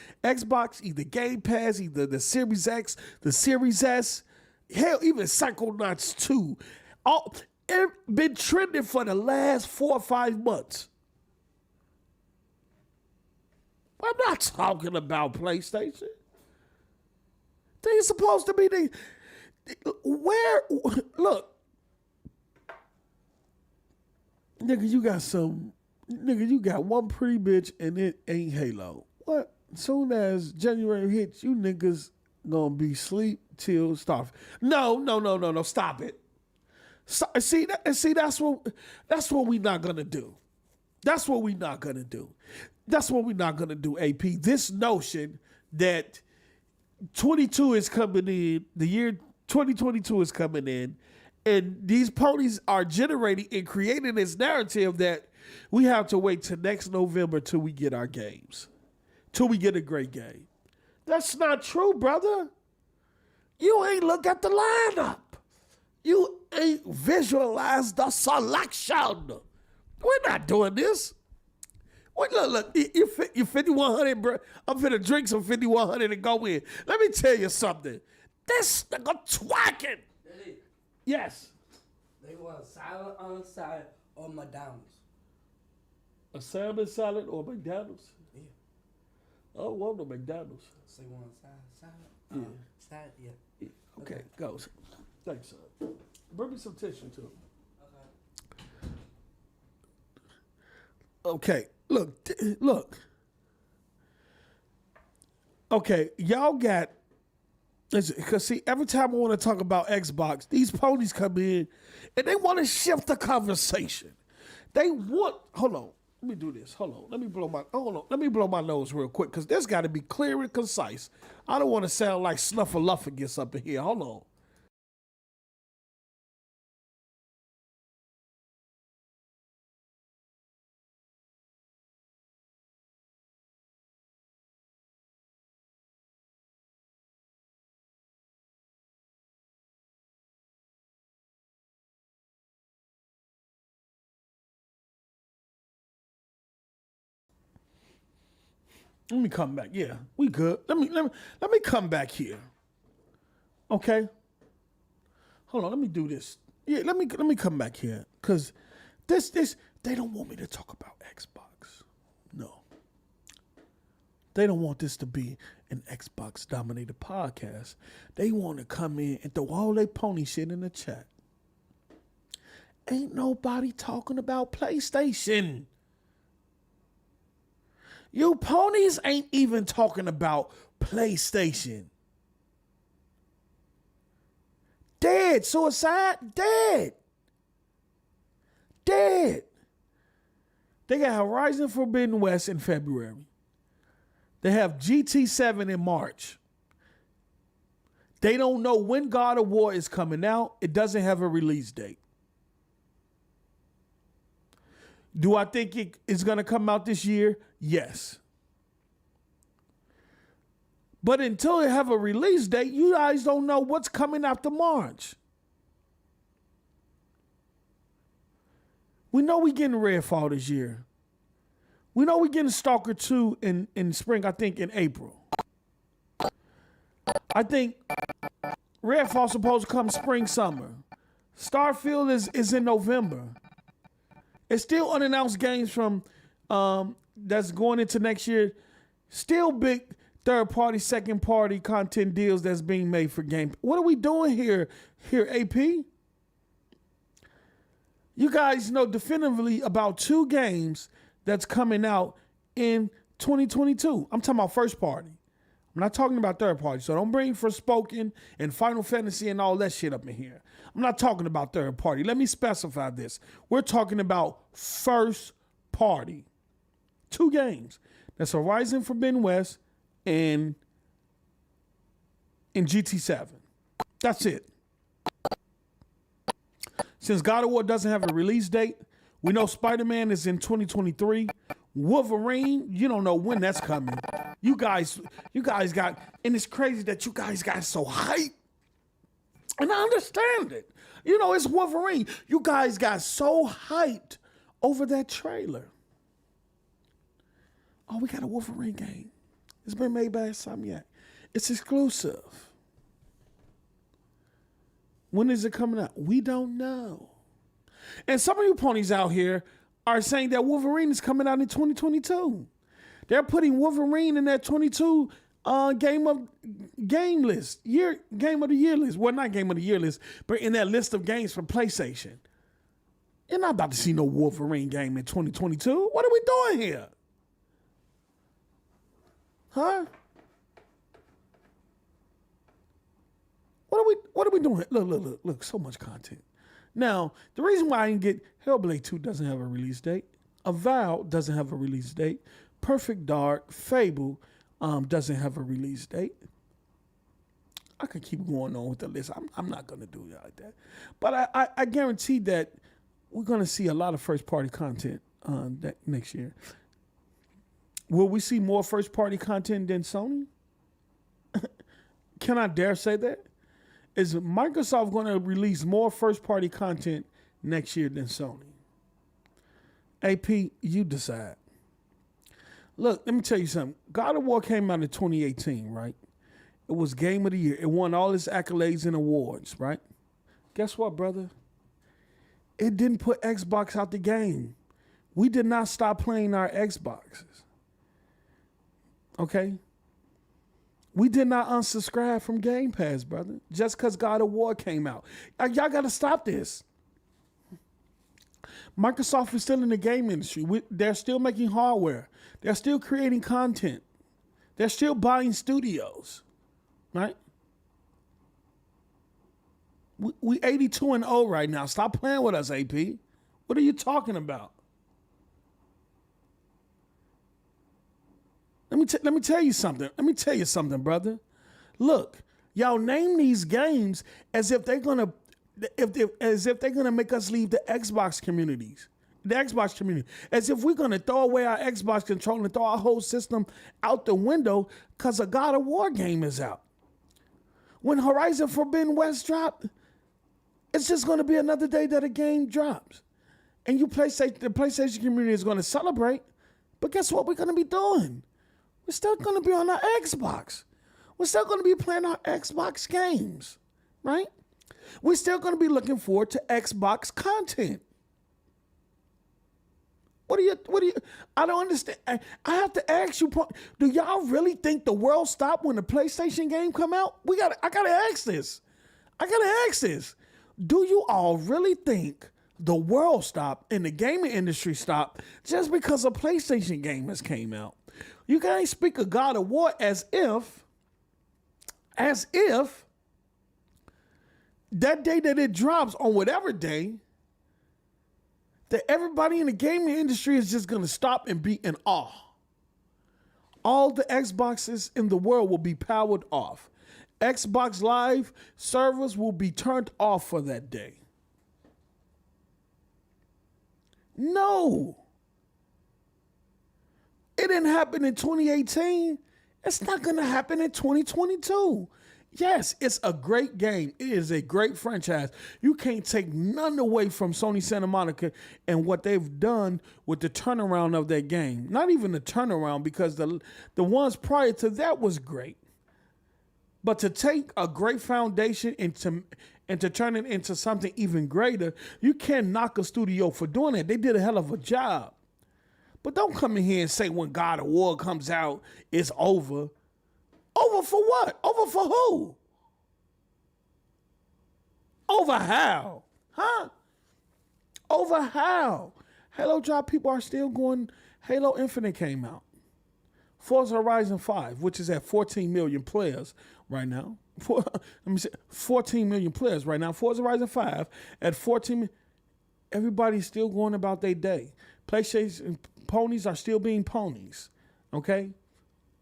Game Pass, either the Series X, the Series S, hell, even Psychonauts 2. It's been trending for the last 4 or 5 months. I'm not talking about PlayStation. They're supposed to be look. Nigga, you got one pretty bitch and it ain't Halo. What? Soon as January hits, you niggas gonna be sleep till Starfield. No, stop it. That's what we not gonna do. That's what we not gonna do. That's what we not gonna do, AP. This notion that 22 is coming in, the year 2022 is coming in, and these ponies are generating and creating this narrative that we have to wait till next November till we get our games, till we get a great game. That's not true, brother. You ain't look at the lineup. You ain't visualized the selection. We're not doing this. Wait, look, you 5100, bro. I'm finna drink some 5100 and go in. Let me tell you something. This nigga twacking. Yes. They want salad on the side or McDonald's. A salmon salad or McDonald's? Yeah. I don't want no McDonald's. So you want salad? Yeah. Salad? Yeah. Okay, goes. Thanks, son. Bring me some tissue too. Okay, look. Okay, y'all got, because see, every time I want to talk about Xbox, these ponies come in and they want to shift the conversation. Hold on. Let me do this. Hold on. Let me blow my nose real quick, because this got to be clear and concise. I don't want to sound like Snuffleupagus up in here. Hold on. Let me come back. Yeah, we good. Let me come back here. Okay. Hold on. Let me do this. Yeah, let me come back here, because this they don't want me to talk about Xbox. No. They don't want this to be an Xbox dominated podcast. They want to come in and throw all their pony shit in the chat. Ain't nobody talking about PlayStation. You ponies ain't even talking about PlayStation. Dead. Suicide. Dead. Dead. They got Horizon Forbidden West in February. They have GT7 in March. They don't know when God of War is coming out. It doesn't have a release date. Do I think it is going to come out this year? Yes. But until they have a release date, you guys don't know what's coming after March. We know we're getting Redfall this year. We know we're getting Stalker 2 in spring, I think in April. I think Redfall's supposed to come spring, summer. Starfield is in November. It's still unannounced games from that's going into next year. Still big third-party, second-party content deals that's being made for game. What are we doing here, AP? You guys know definitively about 2 games that's coming out in 2022. I'm talking about first party. I'm not talking about third party. So don't bring Forspoken and Final Fantasy and all that shit up in here. I'm not talking about third party. Let me specify this. We're talking about first party. 2 games. That's Horizon Forbidden West and GT7. That's it. Since God of War doesn't have a release date, we know Spider-Man is in 2023. Wolverine, you don't know when that's coming. You guys got, and it's crazy that you guys got so hyped. And I understand it. You know, it's Wolverine. You guys got so hyped over that trailer. Oh, we got a Wolverine game. It's been made by Insomniac. It's exclusive. When is it coming out? We don't know. And some of you ponies out here are saying that Wolverine is coming out in 2022. They're putting Wolverine in that 22 game of the year list. Well, not game of the year list, but in that list of games for PlayStation. You're not about to see no Wolverine game in 2022. What are we doing here? Huh? What are we doing? Look, so much content. Now, the reason why I didn't get Hellblade 2 doesn't have a release date. Avowed doesn't have a release date. Perfect Dark, Fable doesn't have a release date. I could keep going on with the list. I'm not going to do it like that. But I guarantee that we're going to see a lot of first-party content that next year. Will we see more first-party content than Sony? Can I dare say that? Is Microsoft going to release more first-party content next year than Sony? AP, you decide. Look, let me tell you something. God of War came out in 2018, right? It was Game of the Year. It won all its accolades and awards, right? Guess what, brother? It didn't put Xbox out the game. We did not stop playing our Xboxes. Okay? We did not unsubscribe from Game Pass, brother, just because God of War came out. Y'all got to stop this. Microsoft is still in the game industry. They're still making hardware. They're still creating content. They're still buying studios, right? We 82-0 right now. Stop playing with us, AP. What are you talking about? Let me tell you something. Let me tell you something, brother. Look, y'all name these games as if they're gonna make us leave the Xbox communities. The Xbox community. As if we're gonna throw away our Xbox controller and throw our whole system out the window because a God of War game is out. When Horizon Forbidden West dropped, it's just gonna be another day that a game drops. And the PlayStation community is gonna celebrate, but guess what we're gonna be doing? We're still gonna be on our Xbox. We're still gonna be playing our Xbox games, right? We're still gonna be looking forward to Xbox content. What do you, I don't understand. I have to ask you, do y'all really think the world stopped when the PlayStation game come out? I gotta ask this. Do you all really think the world stopped and the gaming industry stopped just because a PlayStation game has came out? You guys speak of God of War as if that day that it drops on whatever day, that everybody in the gaming industry is just going to stop and be in awe. All the Xboxes in the world will be powered off. Xbox Live servers will be turned off for that day. No. It didn't happen in 2018. It's not going to happen in 2022. Yes, it's a great game. It is a great franchise. You can't take none away from Sony Santa Monica and what they've done with the turnaround of that game. Not even the turnaround, because the ones prior to that was great. But to take a great foundation and to turn it into something even greater, you can't knock a studio for doing it. They did a hell of a job. But don't come in here and say when God of War comes out, it's over. Over for what? Over for who? Over how? Huh? Over how? Halo drop people are still going. Halo Infinite came out. Forza Horizon 5, which is at 14 million players right now. 14 million players right now. Forza Horizon 5 at 14. Everybody's still going about their day. PlayStation ponies are still being ponies. Okay?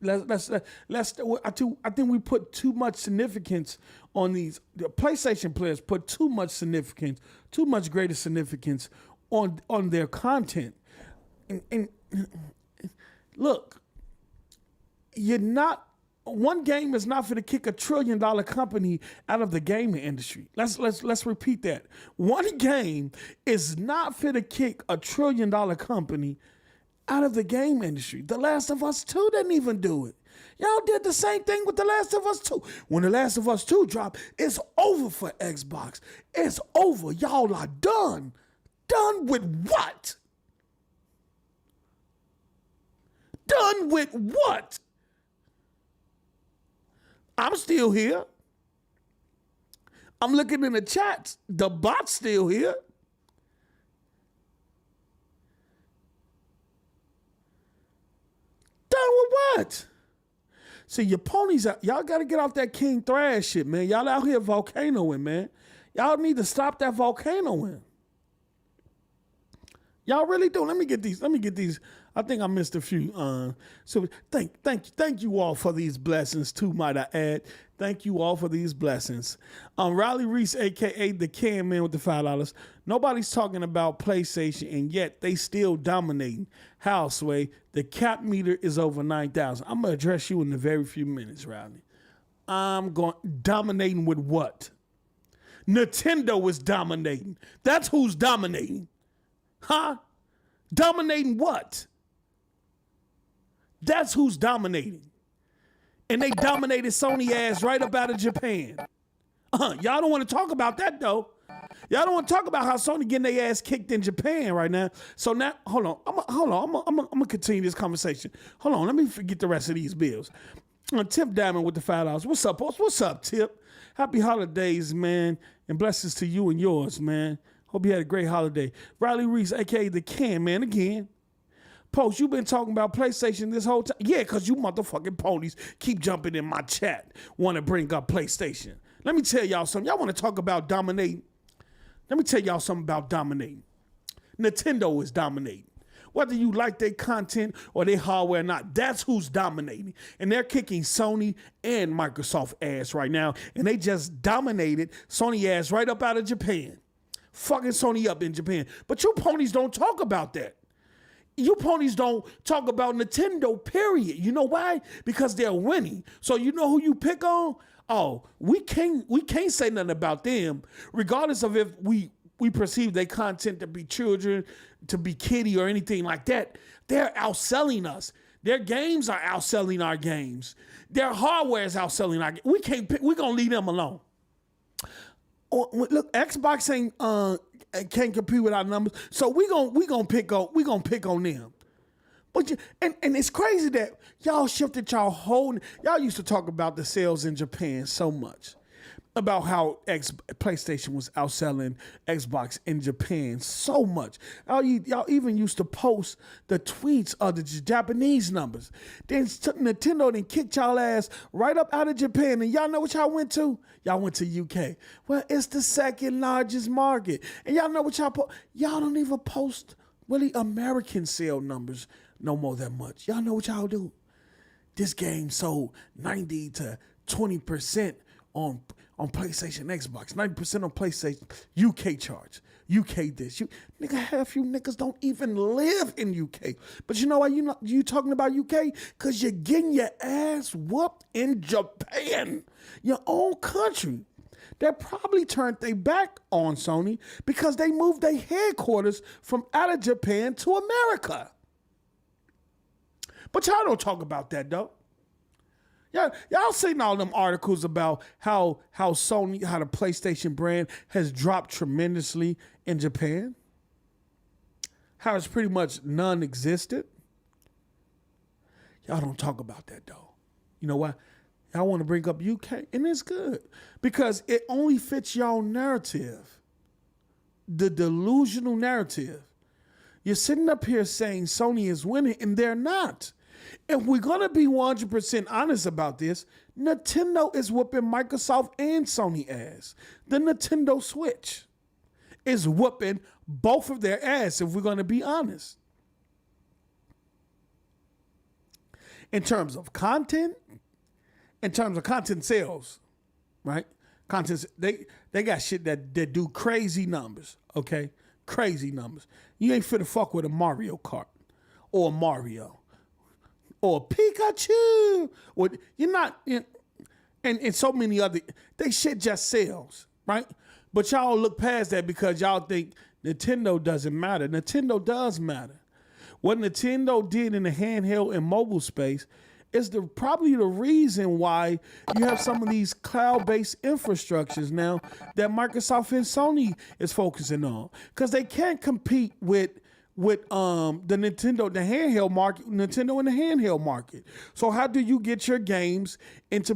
I think we put too much significance on these. The PlayStation players put too much greater significance on their content. And look, one game is not for to kick $1 trillion company out of the gaming industry. Let's repeat that. One game is not for to kick $1 trillion company out of the game industry. The Last of Us 2 didn't even do it. Y'all did the same thing with The Last of Us 2. When The Last of Us 2 dropped, it's over for Xbox. It's over. Y'all are done. Done with what? Done with what? I'm still here. I'm looking in the chats. The bot's still here. Done with what? See, your ponies, y'all got to get off that King Thrash shit, man. Y'all out here volcanoing, man. Y'all need to stop that volcanoing. Y'all really do. Let me get these. I think I missed a few. So thank you all for these blessings too, might I add. Thank you all for these blessings. Riley Reese, aka the Can Man with the $5. Nobody's talking about PlayStation, and yet they still dominating. How, Sway? The cap meter is over 9,000. I'm gonna address you in a very few minutes, Riley. I'm going dominating with what? Nintendo is dominating. That's who's dominating. Huh? Dominating what? That's who's dominating. And they dominated Sony ass right up out of Japan. Y'all don't want to talk about that though. Y'all don't want to talk about how Sony getting their ass kicked in Japan right now. So now, hold on. I'm gonna continue this conversation. Hold on, let me forget the rest of these bills. Tip Diamond with the $5. What's up, boss? What's up, Tip? Happy holidays, man, and blessings to you and yours, man. Hope you had a great holiday. Riley Reese, aka the Can Man, again. Post, you been talking about PlayStation this whole time? Yeah, because you motherfucking ponies keep jumping in my chat, want to bring up PlayStation. Let me tell y'all something. Y'all want to talk about dominating? Let me tell y'all something about dominating. Nintendo is dominating. whether you like their content or their hardware or not. That's who's dominating. And they're kicking Sony and Microsoft ass right now. And they just dominated Sony ass right up out of Japan. Fucking Sony up in Japan. But you ponies don't talk about that. You ponies don't talk about Nintendo, period. You know why? Because they're winning. So you know who you pick on? Oh, we can't say nothing about them, regardless of if we perceive their content to be children, to be kiddie or anything like that. They're outselling us. Their games are outselling our games. Their hardware is outselling our games. We're gonna leave them alone. Look, Xbox can't compete with our numbers, so we gonna pick on them. But and it's crazy that y'all shifted y'all used to talk about the sales in Japan so much, about how PlayStation was outselling Xbox in Japan so much. Y'all even used to post the tweets of the Japanese numbers. Then Nintendo then kicked y'all ass right up out of Japan. And y'all know what y'all went to? Y'all went to UK. Well, it's the second largest market. And y'all know what y'all don't even post really American sale numbers no more that much. Y'all know what y'all do? This game sold 90 to 20% on PlayStation, Xbox, 90% on PlayStation, UK charts, UK this. Nigga, half you niggas don't even live in UK. But you know why you talking about UK? Because you're getting your ass whooped in Japan, your own country. They probably turned their back on Sony because they moved their headquarters from out of Japan to America. But y'all don't talk about that, though. Y'all seen all them articles about how the PlayStation brand has dropped tremendously in Japan? How it's pretty much non-existent? Y'all don't talk about that, though. You know why? Y'all want to bring up UK, and it's good because it only fits y'all narrative, the delusional narrative. You're sitting up here saying Sony is winning, and they're not. If we're going to be 100% honest about this, Nintendo is whooping Microsoft and Sony ass. The Nintendo Switch is whooping both of their ass, if we're going to be honest. In terms of content sales, right? They got shit that do crazy numbers, okay? Crazy numbers. You ain't finna fuck with a Mario Kart or a Mario or Pikachu. Or you're not, and so many other, they shit just sells, right? But y'all look past that because y'all think Nintendo doesn't matter. Nintendo does matter. What Nintendo did in the handheld and mobile space is probably the reason why you have some of these cloud-based infrastructures now that Microsoft and Sony is focusing on, because they can't compete with the Nintendo in the handheld market. So how do you get your games into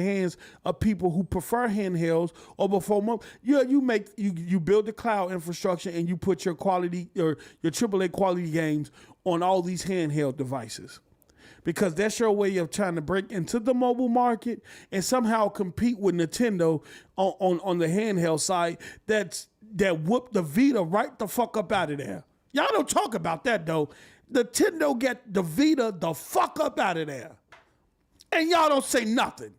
hands of people who prefer handhelds or before you build the cloud infrastructure and you put your quality or your AAA quality games on all these handheld devices, because that's your way of trying to break into the mobile market and somehow compete with Nintendo on the handheld side that whooped the Vita right the fuck up out of there. Y'all don't talk about that, though. Nintendo get the Vita the fuck up out of there. And y'all don't say nothing.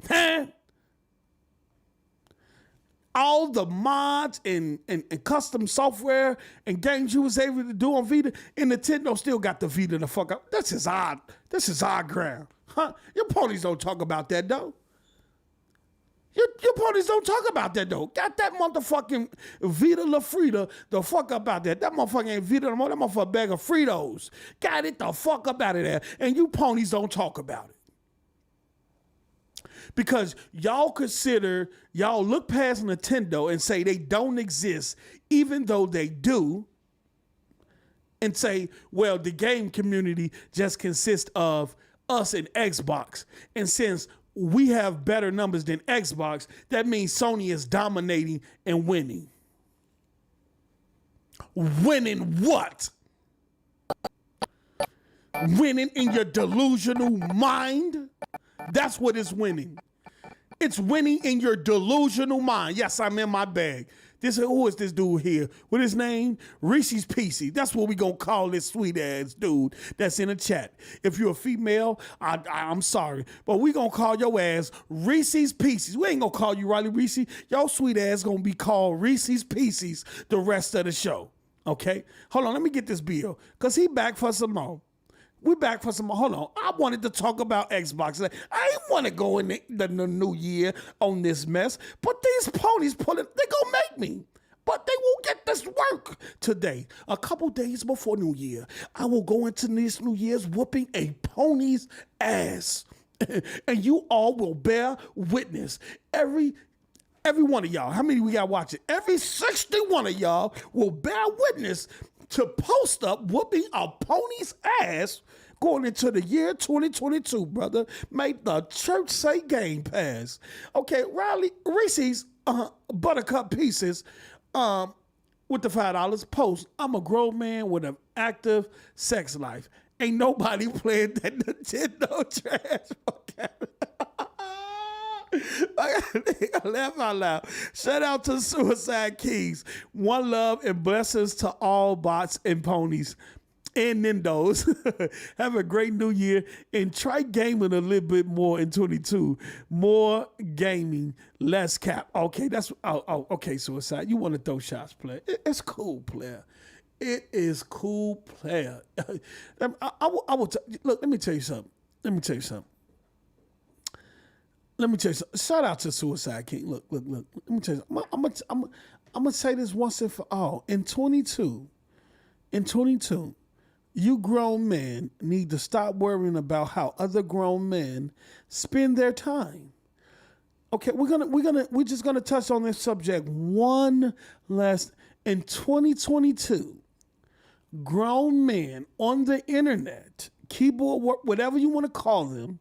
Huh? All the mods and custom software and games you was able to do on Vita, and Nintendo still got the Vita the fuck up. This is odd. This is odd ground. Huh? Your ponies don't talk about that, though. Your ponies don't talk about that, though. Got that motherfucking Vita La Frida the fuck up out there. That motherfucker ain't Vita no more. That motherfucker a bag of Fritos. Got it the fuck up out of there. And you ponies don't talk about it. Because y'all look past Nintendo and say they don't exist, even though they do, and say, well, the game community just consists of us and Xbox. And since we have better numbers than Xbox, that means Sony is dominating and winning. Winning what? Winning in your delusional mind? That's what is winning. It's winning in your delusional mind. Yes, I'm in my bag. Who is this dude here? What his name? Reese's Pieces. That's what we gonna call this sweet ass dude that's in the chat. If you're a female, I'm sorry, but we gonna call your ass Reese's Pieces. We ain't gonna call you Riley Reese. Your sweet ass gonna be called Reese's Pieces the rest of the show. Okay? Hold on, let me get this bill. Cause he back for some more. We back for some more. Hold on. I wanted to talk about Xbox. I ain't want to go in the new year on this mess. But these ponies they gonna make me. But they won't get this work today. A couple days before New Year, I will go into this New Year's whooping a pony's ass. And you all will bear witness. Every one of y'all, how many we got watching? Every 61 of y'all will bear witness to post up whooping a pony's ass going into the year 2022, brother. Make the church say Game Pass. Okay, Riley Reese's Buttercup Pieces with the $5 post. I'm a grown man with an active sex life. Ain't nobody playing that Nintendo trash. Okay. I laugh out loud. Shout out to Suicide Keys. One love and blessings to all bots and ponies and Nindos. Have a great new year and try gaming a little bit more in 22. More gaming, less cap. Okay, okay, Suicide. You want to throw shots, player. It's cool, player. It is cool, player. Look, let me tell you something. Shout out to Suicide King. Look. Let me tell you something. I'm gonna say this once and for all. In 22, you grown men need to stop worrying about how other grown men spend their time. Okay, we're just gonna touch on this subject one last. In 2022, grown men on the internet, keyboard, whatever you want to call them,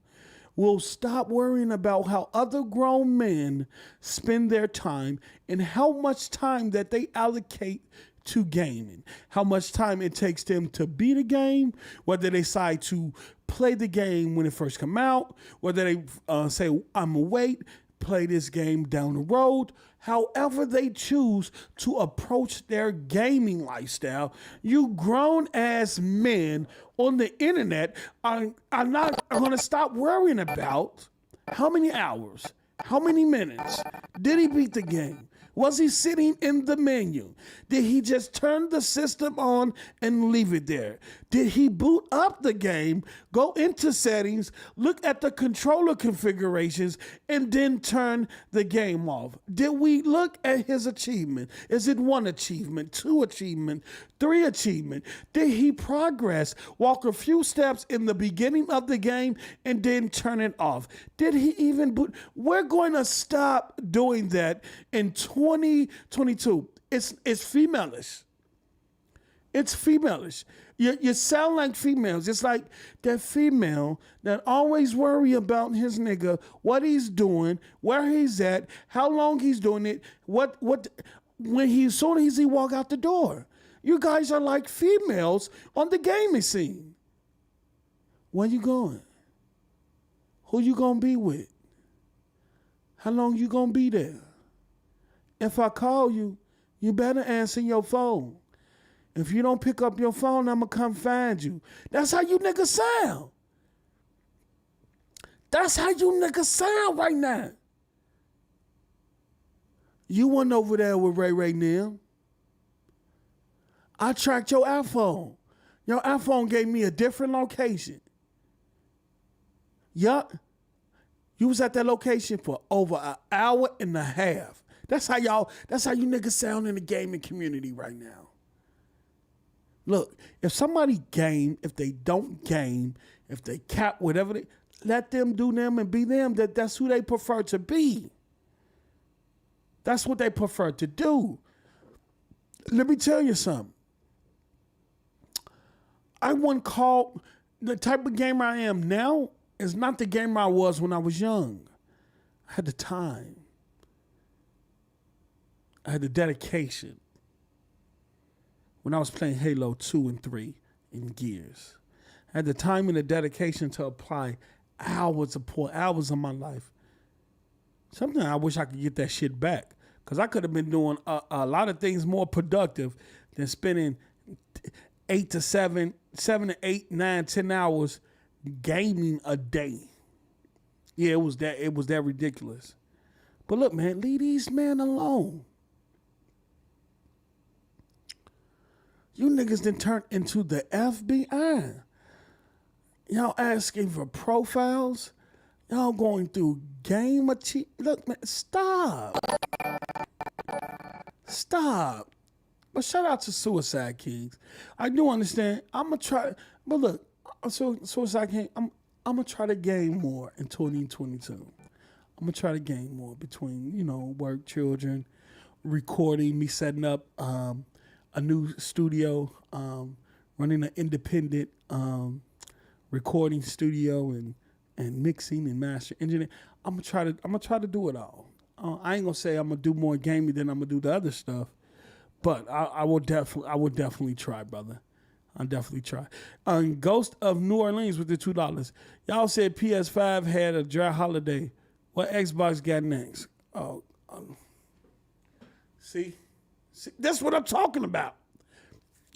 will stop worrying about how other grown men spend their time and how much time that they allocate to gaming, how much time it takes them to beat a game, whether they decide to play the game when it first come out, whether they say, I'm gonna wait, play this game down the road, however they choose to approach their gaming lifestyle. You grown ass men on the internet are not going to stop worrying about how many hours, how many minutes did he beat the game? Was he sitting in the menu? Did he just turn the system on and leave it there? Did he boot up the game, go into settings, look at the controller configurations, and then turn the game off? Did we look at his achievement? Is it 1 achievement, 2 achievement, 3 achievement? Did he progress, walk a few steps in the beginning of the game, and then turn it off? Did he even boot? We're going to stop doing that in 2022. It's femaleish. It's femaleish. You sound like females. It's like that female that always worry about his nigga, what he's doing, where he's at, how long he's doing it, as soon as he walk out the door. You guys are like females on the gaming scene. Where you going? Who you gonna be with? How long you gonna be there? If I call you, you better answer your phone. If you don't pick up your phone, I'm going to come find you. That's how you niggas sound. That's how you niggas sound right now. You wasn't over there with Ray Neal. I tracked your iPhone. Your iPhone gave me a different location. Yup. You was at that location for over an hour and a half. That's how you niggas sound in the gaming community right now. Look, if somebody game, if they don't game, if they cap, whatever let them do them and be them. That's who they prefer to be. That's what they prefer to do. Let me tell you something. I wasn't called, the type of gamer I am now is not the gamer I was when I was young. I had the time. I had the dedication. When I was playing Halo 2 and 3 in Gears, I had the time and the dedication to apply hours of my life Sometimes I wish I could get that shit back. Because I could have been doing a lot of things more productive than spending 8 to 7, 7 to 8, 9, 10 hours gaming a day. Yeah, it was that ridiculous. But look, man, leave these men alone. You niggas done turned into the FBI. Y'all asking for profiles. Y'all going through game Look, man, stop. Stop. But shout out to Suicide Kings. I do understand. I'm going to try. But look, Suicide King, I'm going to try to game more in 2022. I'm going to try to game more between, work, children, recording, me setting up a new studio, running an independent recording studio and mixing and master engineering. I'm gonna try to do it all. I ain't gonna say I'm gonna do more gaming than I'm gonna do the other stuff, but I will definitely try, brother. I'll definitely try. Ghost of New Orleans with the $2. Y'all said PS5 had a dry holiday. What Xbox got next? See, that's what I'm talking about.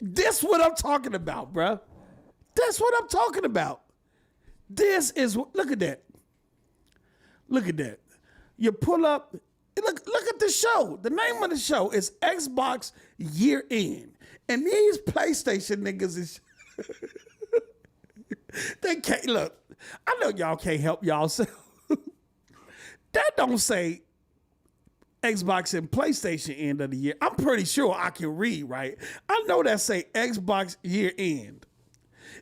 This what I'm talking about, bruh. That's what I'm talking about. This is look at that. Look at that. You pull up. Look at the show. The name of the show is Xbox Year End, and these PlayStation niggas is they can't look. I know y'all can't help y'allself. That don't say Xbox and PlayStation end of the year. I'm pretty sure I can read, right? I know that say Xbox Year End.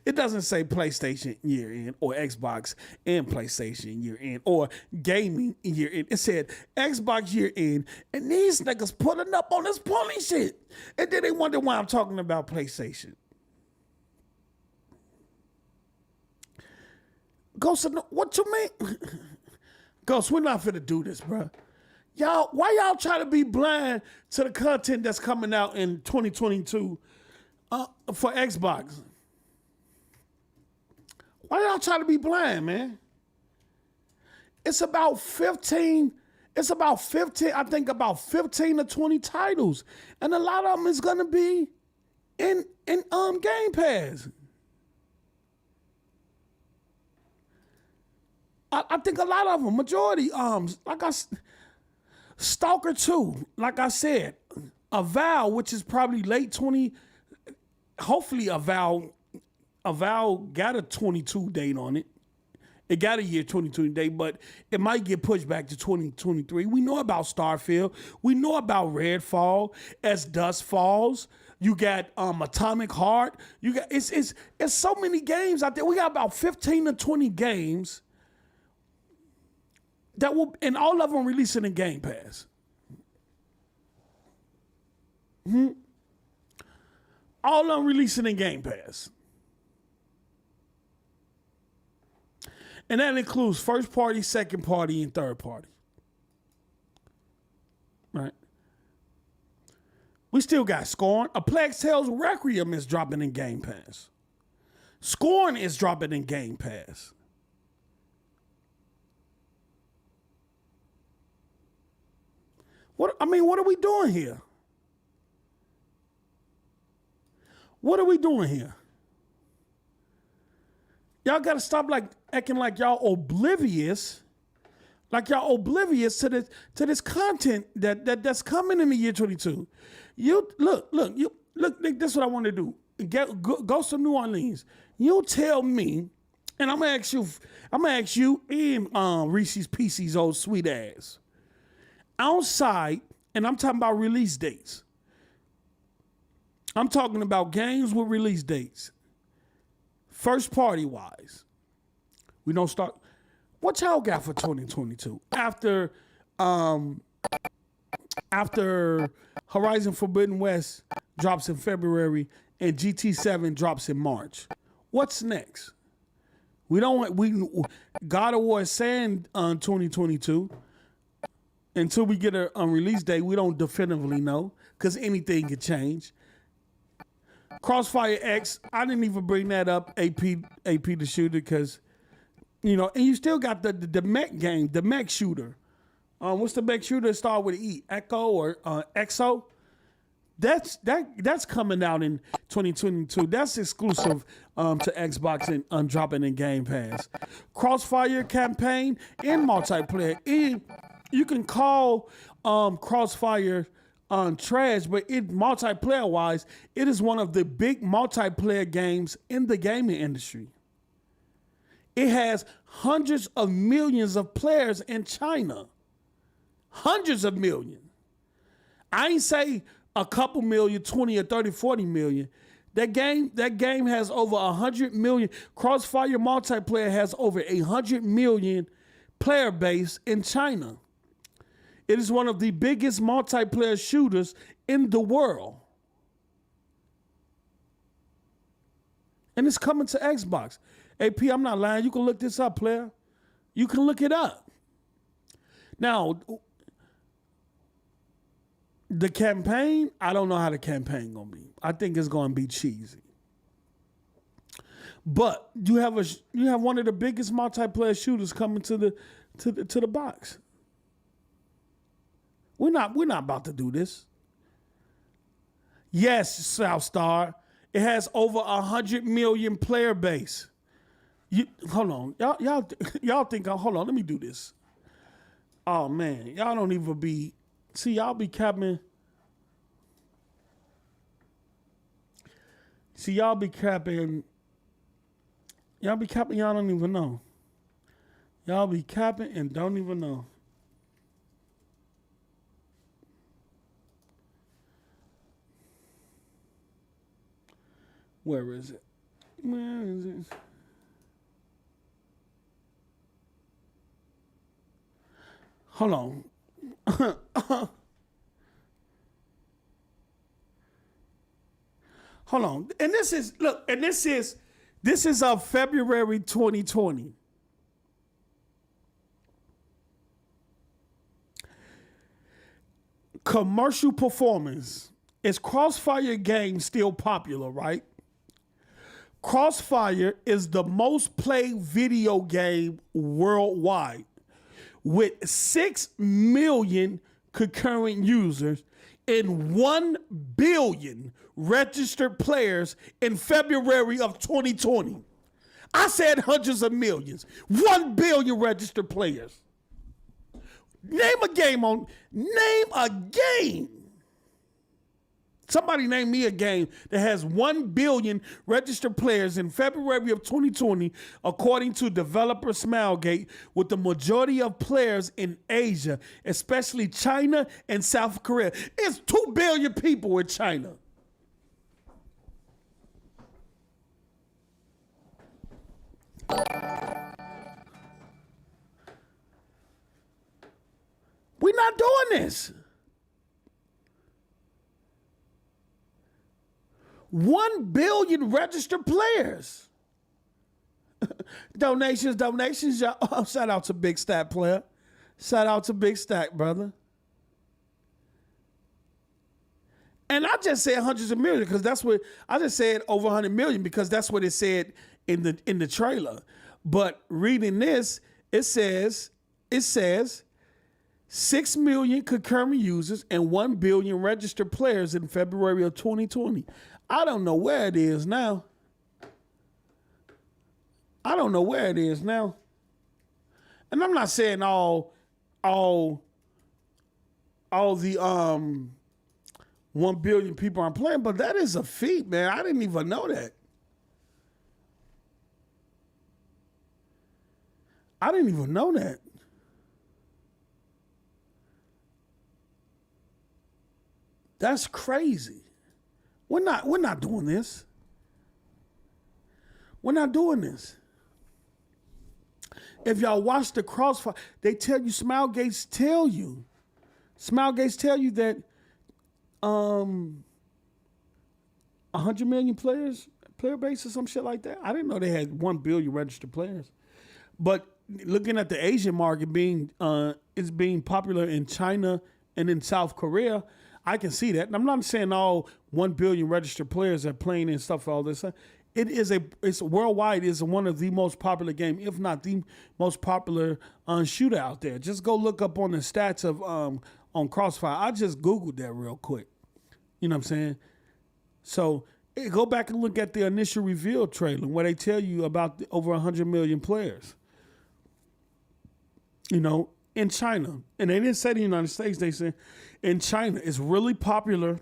It doesn't say PlayStation Year End or Xbox and PlayStation Year End or Gaming Year End. It said Xbox Year End, and these niggas pulling up on this pony shit. And then they wonder why I'm talking about PlayStation. Ghost, what you mean? Ghost, we're not finna do this, bro. Y'all, why y'all try to be blind to the content that's coming out in 2022 for Xbox? Why y'all try to be blind, man? It's about 15, I think about 15 to 20 titles. And a lot of them is gonna be in Game Pass. I think a lot of them, majority, Stalker 2, like I said, Avowed, which is probably late 20, hopefully Avowed got a 22 date on it. It got a year 2020 date, but it might get pushed back to 2023. We know about Starfield. We know about Redfall. As Dusk Falls, you got Atomic Heart. You got it's so many games out there. We got about 15 to 20 games that will, and all of them releasing in Game Pass. All of them releasing in Game Pass. And that includes first party, second party, and third party. Right? We still got Scorn. A Plague Tale's Requiem is dropping in Game Pass. Scorn is dropping in Game Pass. What are we doing here? What are we doing here? Y'all gotta stop acting like y'all oblivious. Like y'all oblivious to this content that's coming in the year 22. You look, this is what I want to do. Ghost of New Orleans. You tell me, and I'm gonna ask you and Reese's Pieces old sweet ass. Outside, and I'm talking about release dates. I'm talking about games with release dates. First party wise. We don't start. What y'all got for 2022? After Horizon Forbidden West drops in February and GT7 drops in March. What's next? God of War is saying 2022. Until we get a release date, we don't definitively know because anything could change. Crossfire X, I didn't even bring that up, AP the shooter, because, and you still got the mech game, the mech shooter, What's the big shooter that start with an E? Echo or EXO? That's coming out in 2022. That's exclusive to Xbox and dropping in Game Pass. Crossfire campaign and multiplayer. You can call Crossfire trash, but multiplayer wise, it is one of the big multiplayer games in the gaming industry. It has hundreds of millions of players in China. Hundreds of millions. I ain't say a couple million, 20 or 30, 40 million. That game has over 100 million. Crossfire multiplayer has over 100 million player base in China. It is one of the biggest multiplayer shooters in the world. And it's coming to Xbox. AP, I'm not lying. You can look this up, player. You can look it up. Now, the campaign, I don't know how the campaign gonna be. I think it's gonna be cheesy. But you have one of the biggest multiplayer shooters coming to the box. We're not about to do this. Yes, South Star. It has over 100 million player base. Hold on, y'all think? Hold on, let me do this. Oh man, y'all don't even be. See, y'all be capping. See, y'all be capping. Y'all be capping. Y'all don't even know. Y'all be capping and don't even know. Where is it? Where is it? Hold on. Hold on. And this is of February 2020. Commercial performance. Is Crossfire game still popular, right? Crossfire is the most played video game worldwide with 6 million concurrent users and 1 billion registered players in February of 2020. I said hundreds of millions. 1 billion registered players. Name a game. Somebody name me a game that has 1 billion registered players in February of 2020, according to developer Smilegate, with the majority of players in Asia, especially China and South Korea. It's 2 billion people in China. We're not doing this. 1 billion registered players. Donations, y'all. Oh, shout out to Big Stack, player. Shout out to Big Stack, brother. And I just said hundreds of millions because that's what I just said, over 100 million, because that's what it said in the trailer. But reading this, it says 6 million concurrent users and 1 billion registered players in February of 2020. I don't know where it is now. And I'm not saying all the 1 billion people aren't playing, but that is a feat, man. I didn't even know that. That's crazy. We're not doing this. We're not doing this. If y'all watch the Crossfire, they tell you, Smilegates tell you that 100 million player base or some shit like that. I didn't know they had 1 billion registered players. But looking at the Asian market being popular in China and in South Korea, I can see that. And I'm not saying all 1 billion registered players are playing and stuff, all this. it's worldwide. It's one of the most popular game, if not the most popular shooter out there. Just go look up on the stats of on Crossfire. I just Googled that real quick. You know what I'm saying? So go back and look at the initial reveal trailer where they tell you about over 100 million players. You know, in China. And they didn't say the United States. They said in China. It's really popular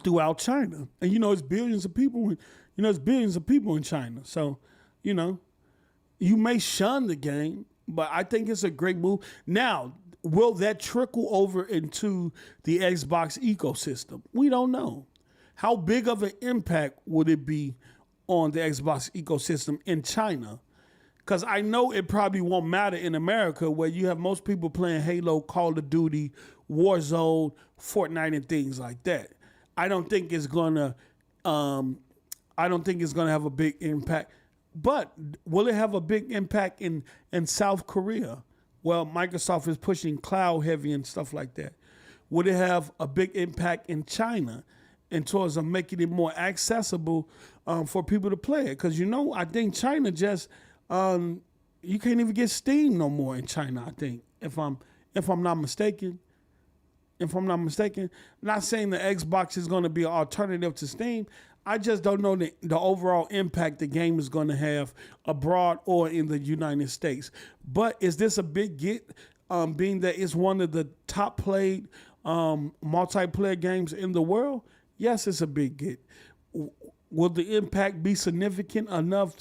throughout China. And, you know, it's billions of people. It's billions of people in China. So, you know, you may shun the game, but I think it's a great move. Now, will that trickle over into the Xbox ecosystem? We don't know. How big of an impact would it be on the Xbox ecosystem in China? Because I know it probably won't matter in America where you have most people playing Halo, Call of Duty, Warzone, Fortnite, and things like that. I don't think it's gonna have a big impact. But will it have a big impact in South Korea? Well, Microsoft is pushing cloud heavy and stuff like that. Would it have a big impact in China in terms of making it more accessible for people to play it? Because, you know, I think China just you can't even get Steam no more in China, I think, if I'm not mistaken. Not saying the Xbox is going to be an alternative to Steam. I just don't know the overall impact the game is going to have abroad or in the United States. But is this a big get, being that it's one of the top played multiplayer games in the world? Yes, it's a big get. Will the impact be significant enough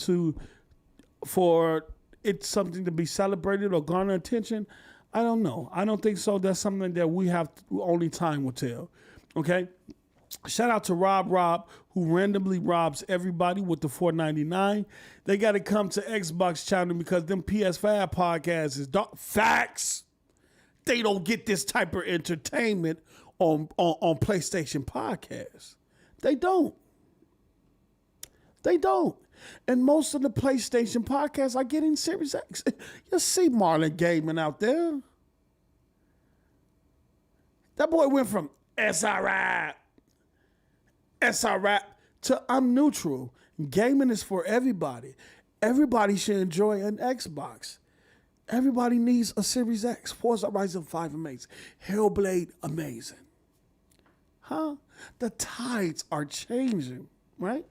for it something to be celebrated or garner attention? I don't know. I don't think so. That's something that we have only time will tell. Okay. Shout out to Rob, who randomly robs everybody with the $4.99. They got to come to Xbox channel because them PS5 podcasts is facts. They don't get this type of entertainment on PlayStation podcasts. They don't. And most of the PlayStation podcasts are getting Series X. You see Marlon Gaiman out there. That boy went from SRI to I'm neutral. Gaming is for everybody. Everybody should enjoy an Xbox. Everybody needs a Series X. Forza Horizon 5 amazing. Hellblade amazing. Huh? The tides are changing, right?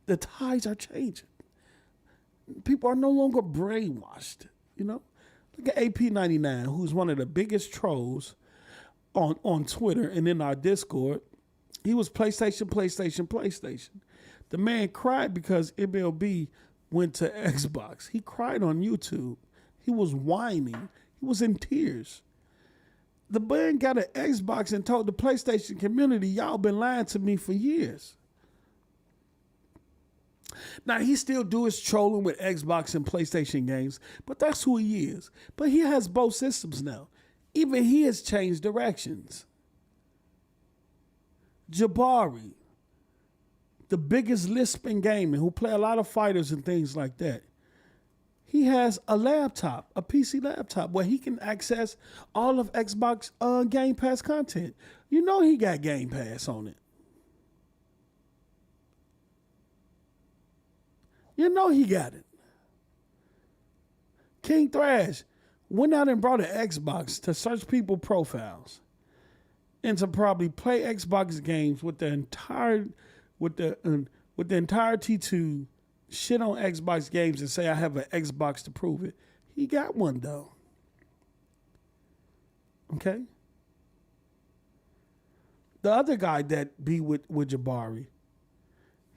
The tides are changing. People are no longer brainwashed, you know? Look at AP99, who's one of the biggest trolls on Twitter and in our Discord. He was PlayStation. The man cried because MLB went to Xbox. He cried on YouTube. He was whining. He was in tears. The man got an Xbox and told the PlayStation community, y'all been lying to me for years. Now, he still do his trolling with Xbox and PlayStation games, but that's who he is. But he has both systems now. Even he has changed directions. Jabari, the biggest lisp in gaming, who play a lot of fighters and things like that, he has a laptop, a PC laptop, where he can access all of Xbox Game Pass content. You know he got Game Pass on it. You know he got it. King Thrash went out and brought an Xbox to search people profiles and to probably play Xbox games with the entirety to shit on Xbox games and say I have an Xbox to prove it. He got one though. Okay. The other guy that be with Jabari,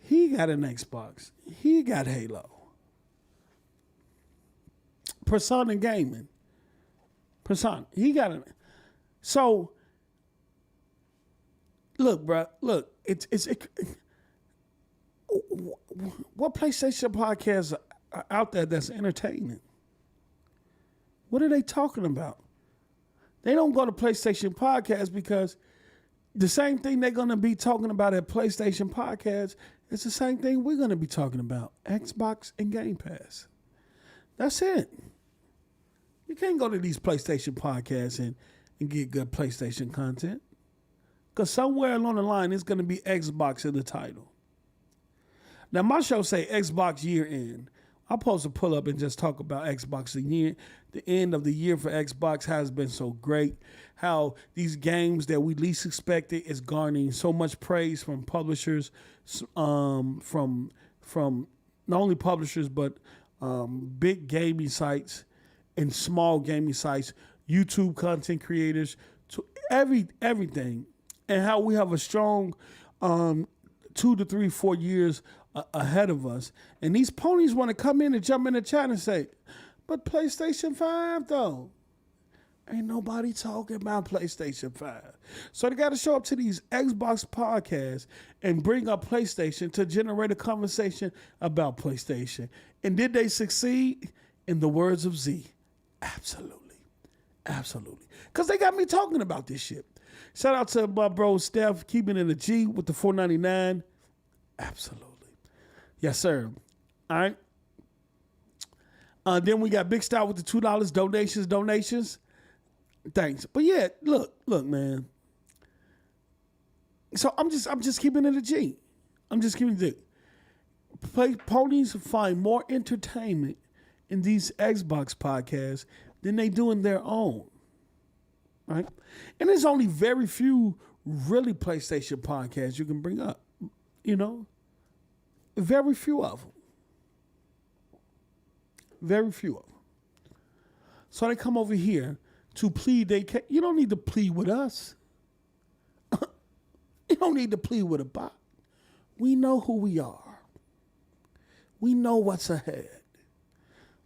he got an Xbox. He got Halo. Persona Gaming. He got it. So, look, bro. Look, what PlayStation podcasts are out there that's entertaining? What are they talking about? They don't go to PlayStation podcasts because the same thing they're going to be talking about at PlayStation podcasts is the same thing we're going to be talking about. Xbox and Game Pass. That's it. You can't go to these PlayStation podcasts and get good PlayStation content. Because somewhere along the line, it's going to be Xbox in the title. Now my show say Xbox year end. I'm supposed to pull up and just talk about Xbox the year. The end of the year for Xbox has been so great. How these games that we least expected is garnering so much praise from publishers, from not only publishers but big gaming sites and small gaming sites, YouTube content creators, to everything, and how we have a strong 2 to 3, 4 years ahead of us. And these ponies want to come in and jump in the chat and say, but PlayStation 5 though. Ain't nobody talking about PlayStation 5. So they got to show up to these Xbox podcasts and bring up PlayStation to generate a conversation about PlayStation. And did they succeed? In the words of Z, absolutely. Absolutely. Because they got me talking about this shit. Shout out to my bro Steph, keeping it a G with the $4.99. Absolutely. Yes, sir. All right. Then we got Big Style with the $2 donations. Thanks. But yeah, look, man. So I'm just keeping it a G. I'm just keeping it a G. Ponies find more entertainment in these Xbox podcasts than they do in their own. Right? And there's only very few really PlayStation podcasts you can bring up. You know? Very few of them. Very few of them. So they come over here to plead they case. You don't need to plead with us. You don't need to plead with a bot. We know who we are. We know what's ahead.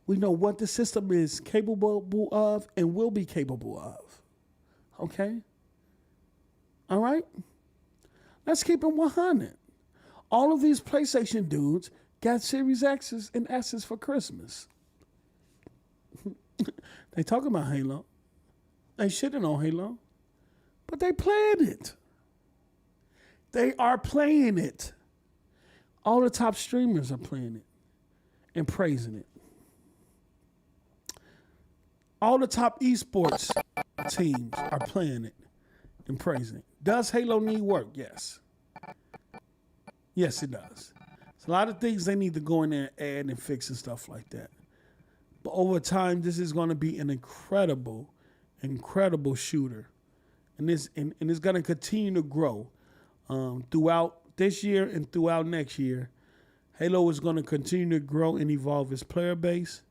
We know what the system is capable of and will be capable of. Okay? All right? Let's keep it 100. All of these PlayStation dudes got Series X's and S's for Christmas. They talking about Halo. They shitting on Halo. But they playing it. They are playing it. All the top streamers are playing it and praising it. All the top esports teams are playing it and praising it. Does Halo need work? Yes. Yes, it does. There's a lot of things they need to go in there and add and fix and stuff like that. But over time, this is going to be an incredible shooter. And it's going to continue to grow throughout this year and throughout next year. Halo is going to continue to grow and evolve its player base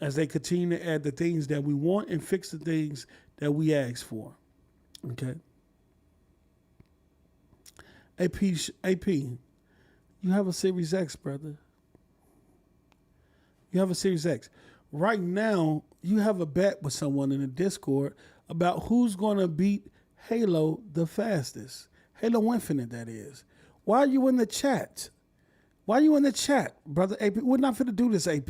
as they continue to add the things that we want and fix the things that we ask for. Okay? AP, you have a Series X, brother. You have a Series X. Right now, you have a bet with someone in the Discord about who's going to beat Halo the fastest. Halo Infinite, that is. Why are you in the chat? Why are you in the chat, brother AP? We're not going to do this, AP.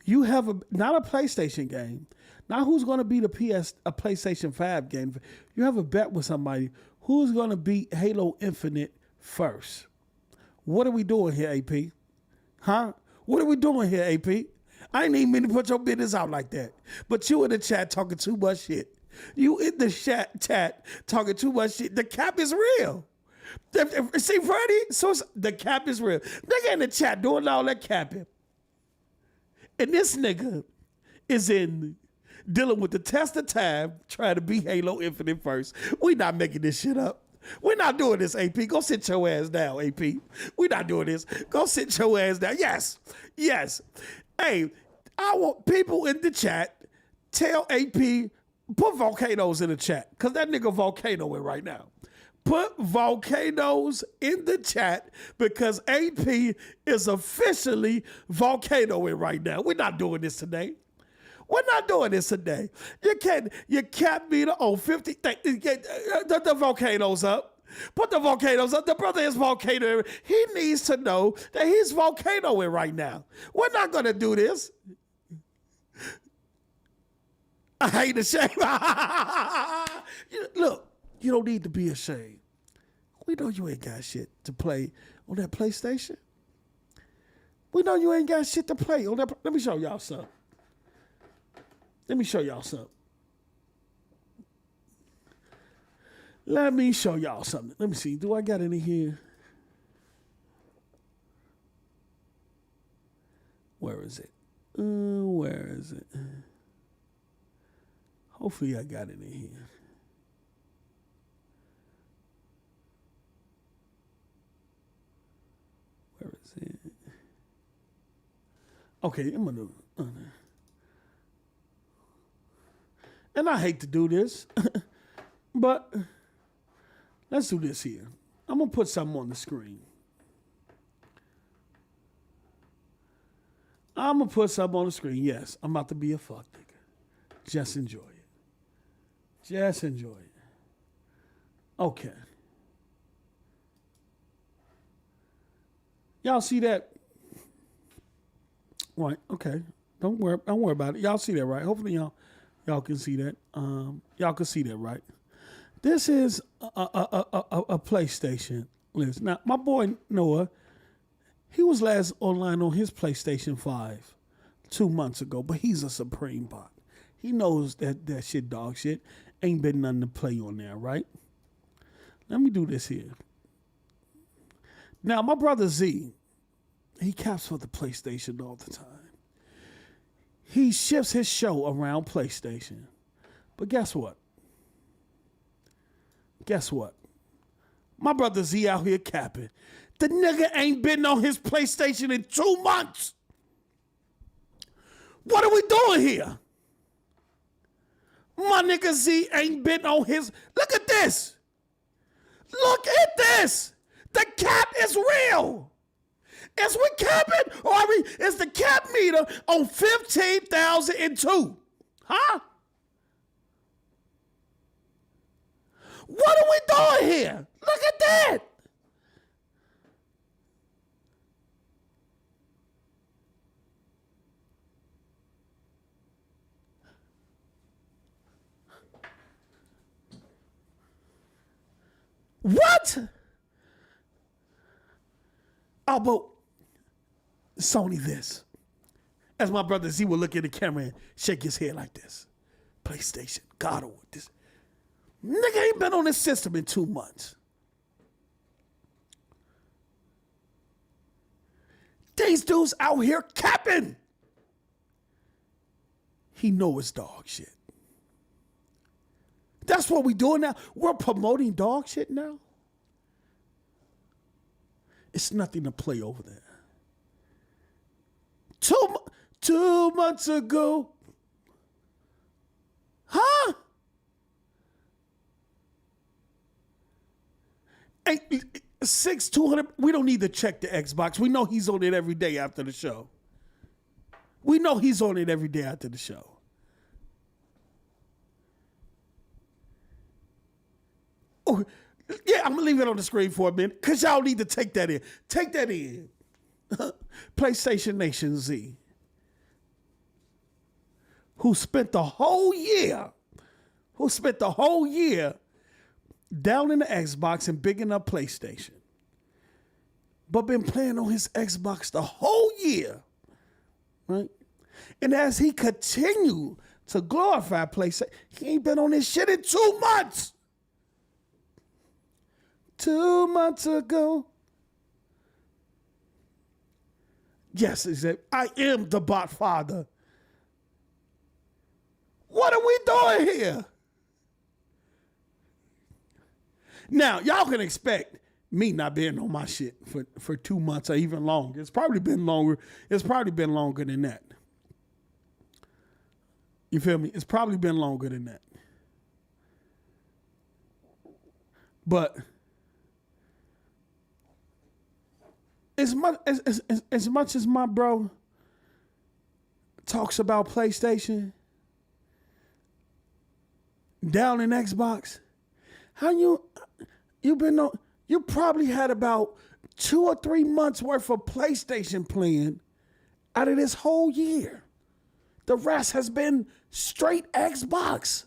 You have not a PlayStation game. Not who's going to beat a PlayStation 5 game. You have a bet with somebody who's going to beat Halo Infinite first. What are we doing here, AP? Huh? What are we doing here, AP? I ain't even mean to put your business out like that. But you in the chat talking too much shit. You in the chat talking too much shit. The cap is real. See, Freddie? So the cap is real. Nigga in the chat doing all that capping. And this nigga is dealing with the test of time trying to beat Halo Infinite first. We not making this shit up. We're not doing this, AP. Go sit your ass down, AP. We're not doing this. Go sit your ass down. Yes. Hey, I want people in the chat, tell AP, put volcanoes in the chat. Because that nigga volcanoing right now. Put volcanoes in the chat because AP is officially volcanoing right now. We're not doing this today. We're not doing this today. You can't be the 50. The volcanoes up. Put the volcanoes up. The brother is volcanoing. He needs to know that he's volcanoing right now. We're not going to do this. I ain't ashamed. Look, you don't need to be ashamed. We know you ain't got shit to play on that PlayStation. We know you ain't got shit to play on that. Let me show y'all something. Let me show y'all something. Let me see. Do I got any here? Where is it? Where is it? Hopefully I got it in here. Where is it? Okay, I'm gonna. And I hate to do this, but let's do this here. I'm gonna put something on the screen. I'm gonna put something on the screen. Yes, I'm about to be a fuck nigga. Just enjoy it. Just enjoy it. Okay. Y'all see that? Right. Okay. Don't worry about it. Y'all see that, right? Hopefully y'all can see that. Y'all can see that, right? This is a PlayStation list. Now, my boy Noah, he was last online on his PlayStation 5 2 months ago, but he's a supreme bot. He knows that shit dog shit. Ain't been nothing to play on there, right? Let me do this here. Now, my brother Z, he caps for the PlayStation all the time. He shifts his show around PlayStation. But guess what? Guess what? My brother Z out here capping. The nigga ain't been on his PlayStation in 2 months. What are we doing here? My nigga Z ain't been on his. Look at this. Look at this. The cap is real. Is we capping or is the cap meter on 15,002? Huh? What are we doing here? Look at that. What? Oh, but it's only this. As my brother Z will look at the camera and shake his head like this. PlayStation, God of War, this. Nigga ain't been on this system in 2 months. These dudes out here capping. He know it's dog shit. That's what we doing now. We're promoting dog shit now. It's nothing to play over there. 2 months ago. Huh? 200. We don't need to check the Xbox. We know he's on it every day after the show. We know he's on it every day after the show. Oh, yeah, I'm gonna leave it on the screen for a minute because y'all need to take that in. Take that in. PlayStation Nation Z, who spent the whole year down in the Xbox and bigging up PlayStation, but been playing on his Xbox the whole year, right? And as he continued to glorify PlayStation, he ain't been on this shit in 2 months. 2 months ago. Yes, he said, I am the bot father. What are we doing here? Now, y'all can expect me not being on my shit for 2 months or even longer. It's probably been longer. It's probably been longer than that. You feel me? It's probably been longer than that. But as much as my bro talks about PlayStation down in Xbox, how you been on? You probably had about 2 or 3 months worth of PlayStation playing out of this whole year. The rest has been straight Xbox.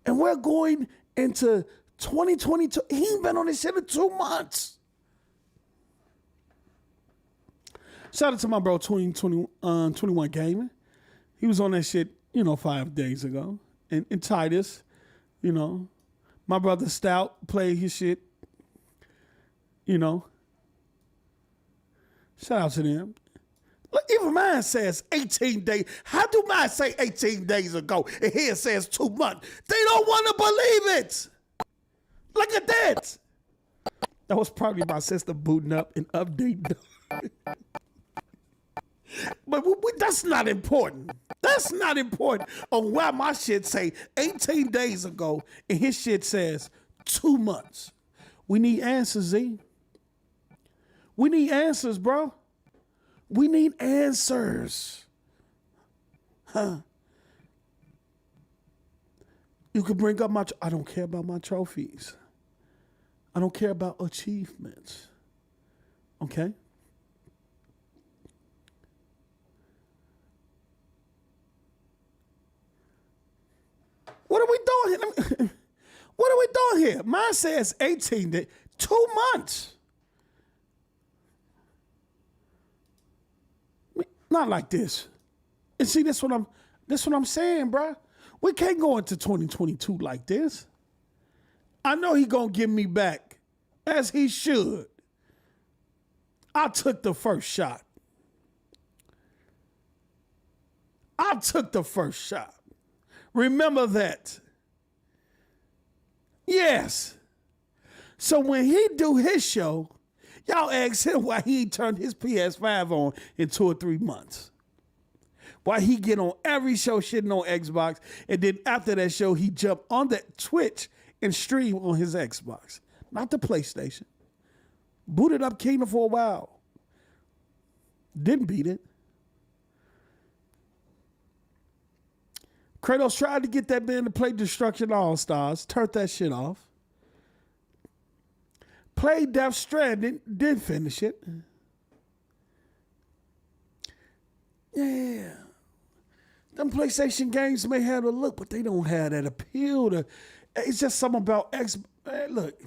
And we're going into 2022. He ain't been on this shit in 2 months. Shout out to my bro 21 Gaming. He was on that shit, 5 days ago. And Titus, my brother Stout played his shit, Shout out to them. Look, even mine says 18 days. How do mine say 18 days ago? And here it says 2 months. They don't want to believe it. Look at that. That was probably my sister booting up and updating. But that's not important. That's not important on why my shit say 18 days ago and his shit says 2 months. We need answers, Z. We need answers, bro. We need answers. Huh? You can bring up I don't care about my trophies. I don't care about achievements. Okay? What are we doing here? What are we doing here? Mine says 18 days, 2 months. Not like this. And see, that's what I'm saying, bro. We can't go into 2022 like this. I know he gonna give me back, as he should. I took the first shot. I took the first shot. Remember that. Yes. So when he do his show, y'all ask him why he ain't turned his PS5 on in 2 or 3 months. Why he get on every show shitting on Xbox, and then after that show, he jump on that Twitch and stream on his Xbox, not the PlayStation. Booted up Kingdom for a while. Didn't beat it. Kratos tried to get that man to play Destruction All-Stars, turned that shit off. Played Death Stranding, didn't finish it. Yeah. Them PlayStation games may have a look, but they don't have that appeal. It's just something about Look,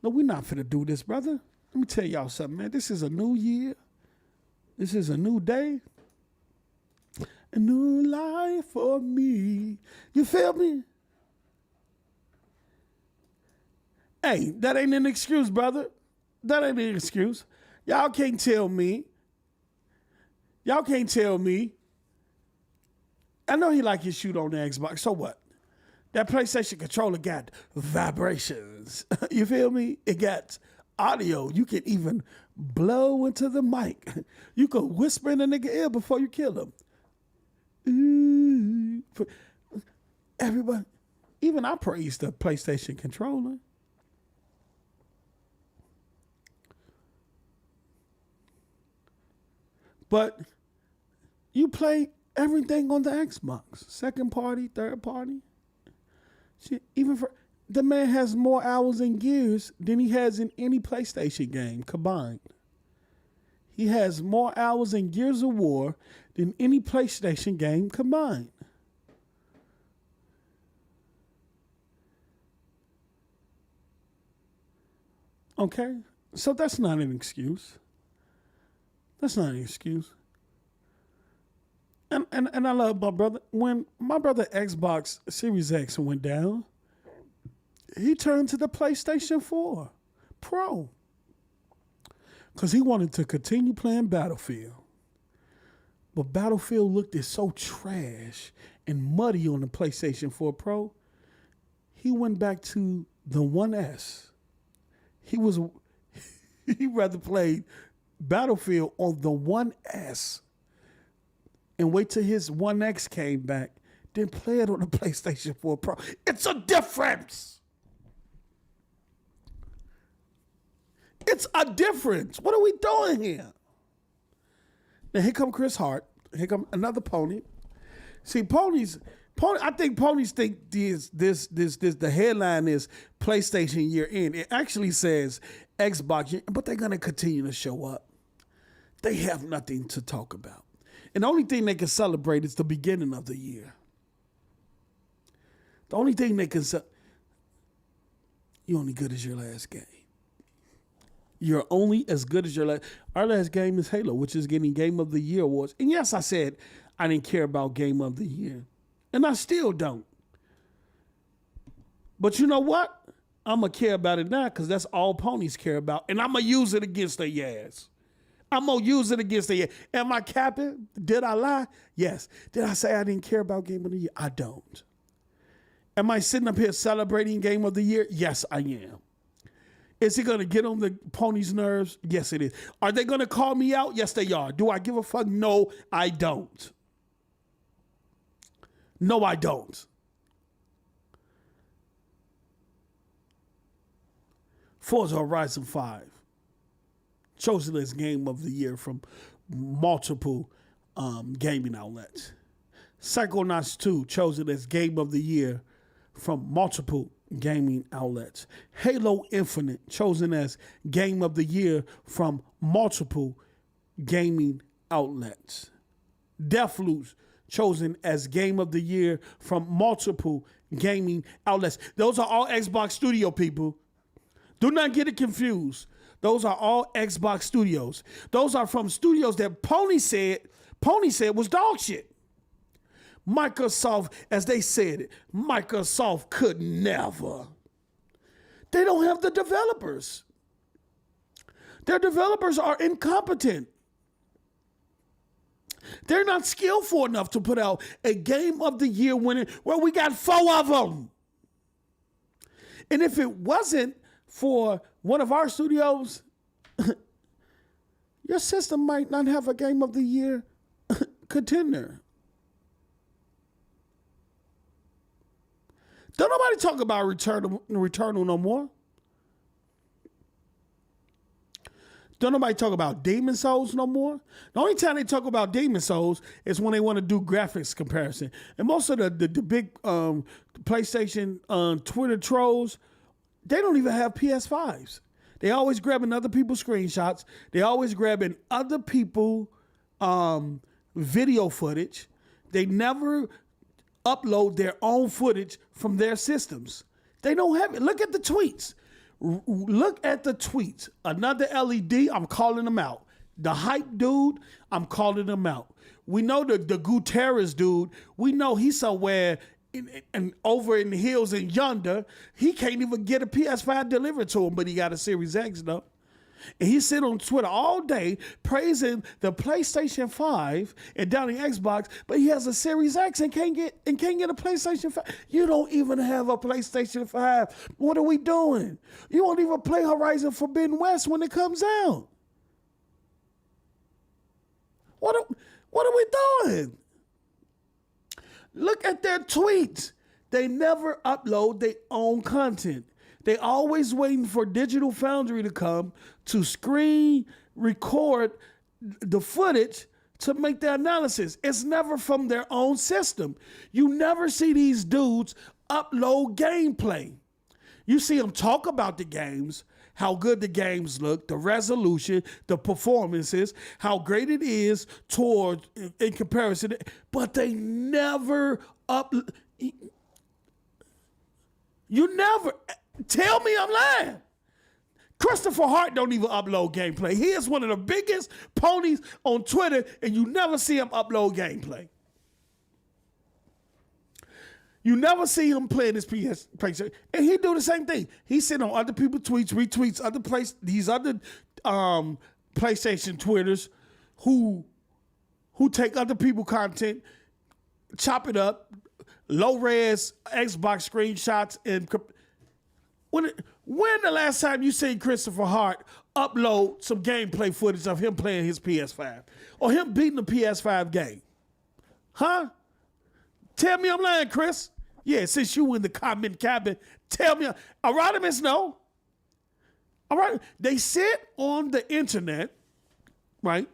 we're not finna do this, brother. Let me tell y'all something, man. This is a new year. This is a new day. A new life for me. You feel me? Hey, that ain't an excuse, brother. That ain't an excuse. Y'all can't tell me. I know he like his shoot on the Xbox. So what? That PlayStation controller got vibrations. You feel me? It got audio. You can even blow into the mic. You can whisper in a nigga ear before you kill him. Ooh. Everybody, even I praise the PlayStation controller. But you play everything on the Xbox. Second party, third party. Shit, even for the man has more hours in Gears than he has in any PlayStation game combined. He has more hours in Gears of War than any PlayStation game combined. Okay? So that's not an excuse. That's not an excuse. And I love my brother. When my brother Xbox Series X went down, he turned to the PlayStation 4 Pro. Because he wanted to continue playing Battlefield. But Battlefield looked so trash and muddy on the PlayStation 4 Pro. He went back to the 1S. He rather played Battlefield on the 1S and wait till his 1X came back, then play it on the PlayStation 4 Pro. It's a difference. It's a difference. What are we doing here? Now here come Chris Hart. Here come another pony. See, I think ponies think this the headline is PlayStation year end. It actually says Xbox year, but they're gonna continue to show up. They have nothing to talk about. And the only thing they can celebrate is the beginning of the year. The only thing they can you're only good as your last game. You're only as good as your last. Our last game is Halo, which is getting Game of the Year awards. And yes, I said I didn't care about Game of the Year. And I still don't. But you know what? I'm going to care about it now because that's all ponies care about. And I'm going to use it against their ass. I'm going to use it against the year. Am I capping? Did I lie? Yes. Did I say I didn't care about Game of the Year? I don't. Am I sitting up here celebrating Game of the Year? Yes, I am. Is it going to get on the pony's nerves? Yes, it is. Are they going to call me out? Yes, they are. Do I give a fuck? No, I don't. No, I don't. Forza Horizon 5. Chosen as Game of the Year from multiple gaming outlets. Psychonauts 2, chosen as Game of the Year from multiple gaming outlets. Halo Infinite, chosen as Game of the Year from multiple gaming outlets. Deathloop, chosen as Game of the Year from multiple gaming outlets. Those are all Xbox Studio people. Do not get it confused. Those are all Xbox studios. Those are from studios that Pony said was dog shit. Microsoft, as they said it, Microsoft could never. They don't have the developers. Their developers are incompetent. They're not skillful enough to put out a Game of the Year winner where we got 4 of them. And if it wasn't for one of our studios, your system might not have a Game of the Year contender. Don't nobody talk about Returnal no more. Don't nobody talk about Demon Souls no more. The only time they talk about Demon Souls is when they want to do graphics comparison. And most of the big PlayStation Twitter trolls, they don't even have PS5s. They always grabbing other people's screenshots. They always grabbing other people's video footage. They never upload their own footage from their systems. They don't have it. Look at the tweets. Look at the tweets. Another LED, I'm calling them out. The hype dude, I'm calling him out. We know the Gutierrez dude, we know he's somewhere and over in the hills in yonder. He can't even get a PS5 delivered to him, but he got a Series X though. And he sit on Twitter all day praising the PlayStation 5 and down the Xbox, but he has a Series X and can't get a PlayStation 5. You don't even have a PlayStation 5. What are we doing? You won't even play Horizon Forbidden West when it comes out. What are we doing? Look at their tweets. They never upload their own content. They always waiting for Digital Foundry to come to screen record the footage to make the analysis. It's never from their own system. You never see these dudes upload gameplay. You see them talk about the games, how good the games look, the resolution, the performances, how great it is toward in comparison, but they never You never tell me I'm lying. Christopher Hart don't even upload gameplay. He is one of the biggest ponies on Twitter, and you never see him upload gameplay. You never see him playing his PlayStation, and he do the same thing. He sit on other people's tweets, retweets these other PlayStation Twitters who take other people's content, chop it up, low res Xbox screenshots, and when the last time you seen Christopher Hart upload some gameplay footage of him playing his PS5 or him beating the PS5 game? Huh? Tell me I'm lying, Chris. Yeah, since you in the comment cabin, tell me. Arodimus, no. All right. They sit on the internet, right?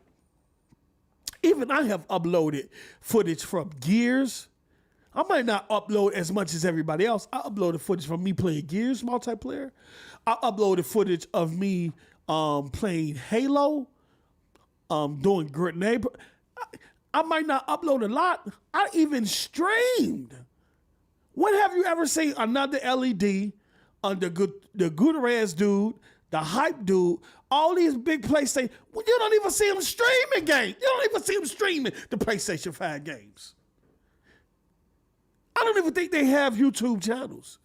Even I have uploaded footage from Gears. I might not upload as much as everybody else. I uploaded footage from me playing Gears multiplayer. I uploaded footage of me playing Halo, doing grenade. I might not upload a lot. I even streamed. When have you ever seen another LED on the Gutierrez dude, the hype dude, all these big PlayStation? Well, you don't even see them streaming games. You don't even see them streaming the PlayStation 5 games. I don't even think they have YouTube channels.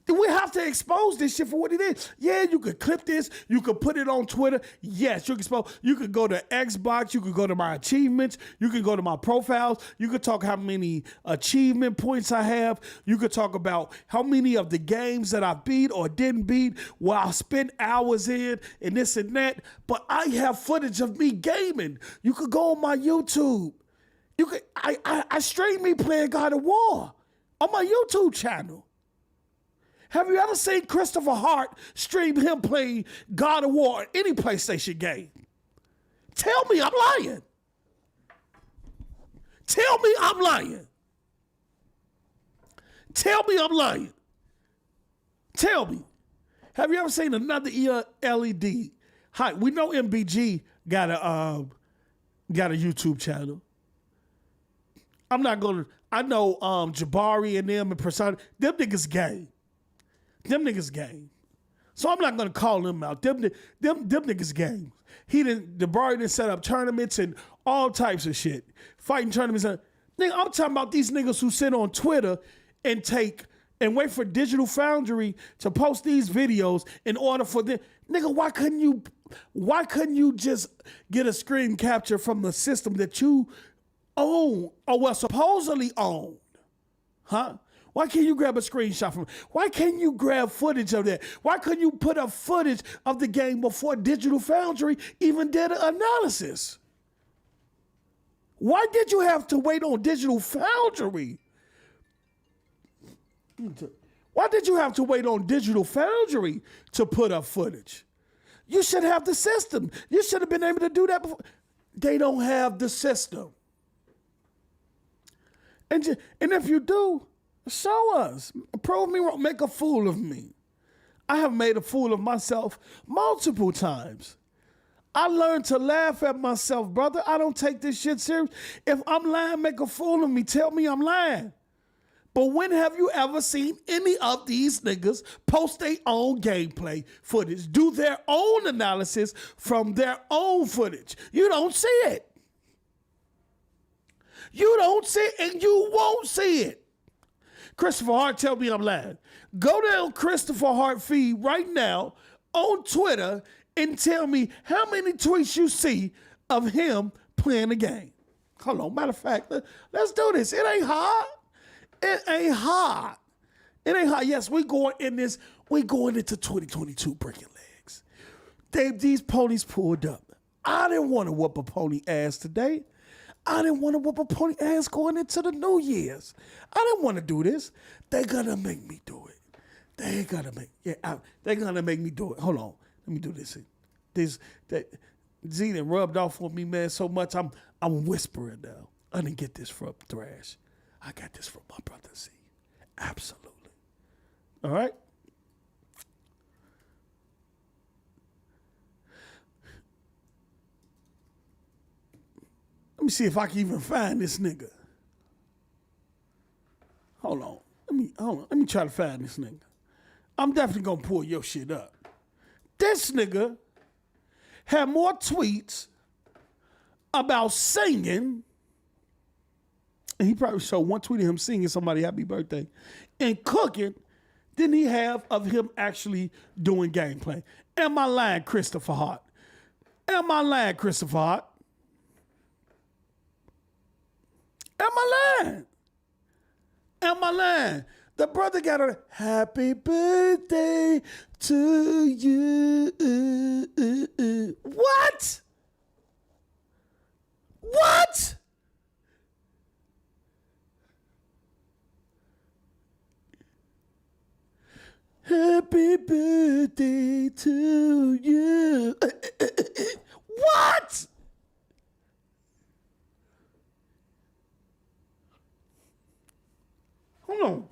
We have to expose this shit for what it is. Yeah, you could clip this. You could put it on Twitter. Yes, you can expose. You could go to Xbox. You could go to my achievements. You could go to my profiles. You could talk how many achievement points I have. You could talk about how many of the games that I beat or didn't beat, where I spent hours in, and this and that. But I have footage of me gaming. You could go on my YouTube. You could. I stream me playing God of War on my YouTube channel. Have you ever seen Christopher Hart stream him playing God of War or any PlayStation game? Tell me I'm lying. Tell me I'm lying. Tell me I'm lying. Tell me. Have you ever seen another LED? Hi, we know MBG got a YouTube channel. I'm not gonna. I know Jabari and them and Persona. Them niggas gay. Them niggas game. So I'm not gonna call them out. Them niggas game. Jabari didn't set up tournaments and all types of shit. Fighting tournaments. Nigga, I'm talking about these niggas who sit on Twitter and wait for Digital Foundry to post these videos in order for them. Nigga, why couldn't you just get a screen capture from the system that you own, or well, supposedly own? Huh? Why can't you grab a screenshot from it? Why can't you grab footage of that? Why couldn't you put up footage of the game before Digital Foundry even did an analysis? Why did you have to wait on Digital Foundry? Why did you have to wait on Digital Foundry to put up footage? You should have the system. You should have been able to do that before. They don't have the system. And if you do, show us. Prove me wrong. Make a fool of me. I have made a fool of myself multiple times. I learned to laugh at myself, brother. I don't take this shit serious. If I'm lying, make a fool of me. Tell me I'm lying. But when have you ever seen any of these niggas post their own gameplay footage, do their own analysis from their own footage? You don't see it. You don't see it, and you won't see it. Christopher Hart, tell me I'm lying. Go down Christopher Hart feed right now on Twitter and tell me how many tweets you see of him playing the game. Hold on, matter of fact, let's do this. It ain't hard. It ain't hard. It ain't hard. Yes, we going into 2022 breaking legs. These ponies pulled up. I didn't want to whoop a pony ass today. I didn't want to whoop a pony ass going into the New Year's. I didn't want to do this. They're gonna make me do it. They're gonna make me do it. Hold on. Let me do this. Z done rubbed off on me, man, so much I'm whispering now. I didn't get this from Thrash. I got this from my brother Z. Absolutely. All right? Let me see if I can even find this nigga. Hold on. Let me try to find this nigga. I'm definitely gonna pull your shit up. This nigga had more tweets about singing, and he probably showed one tweet of him singing somebody happy birthday, and cooking, than he have of him actually doing gameplay. Am I lying, Christopher Hart? Am I lying, Christopher Hart? Am I lying? Am I lying? The brother got a happy birthday to you. What? What? Happy birthday to you. What? Hold on.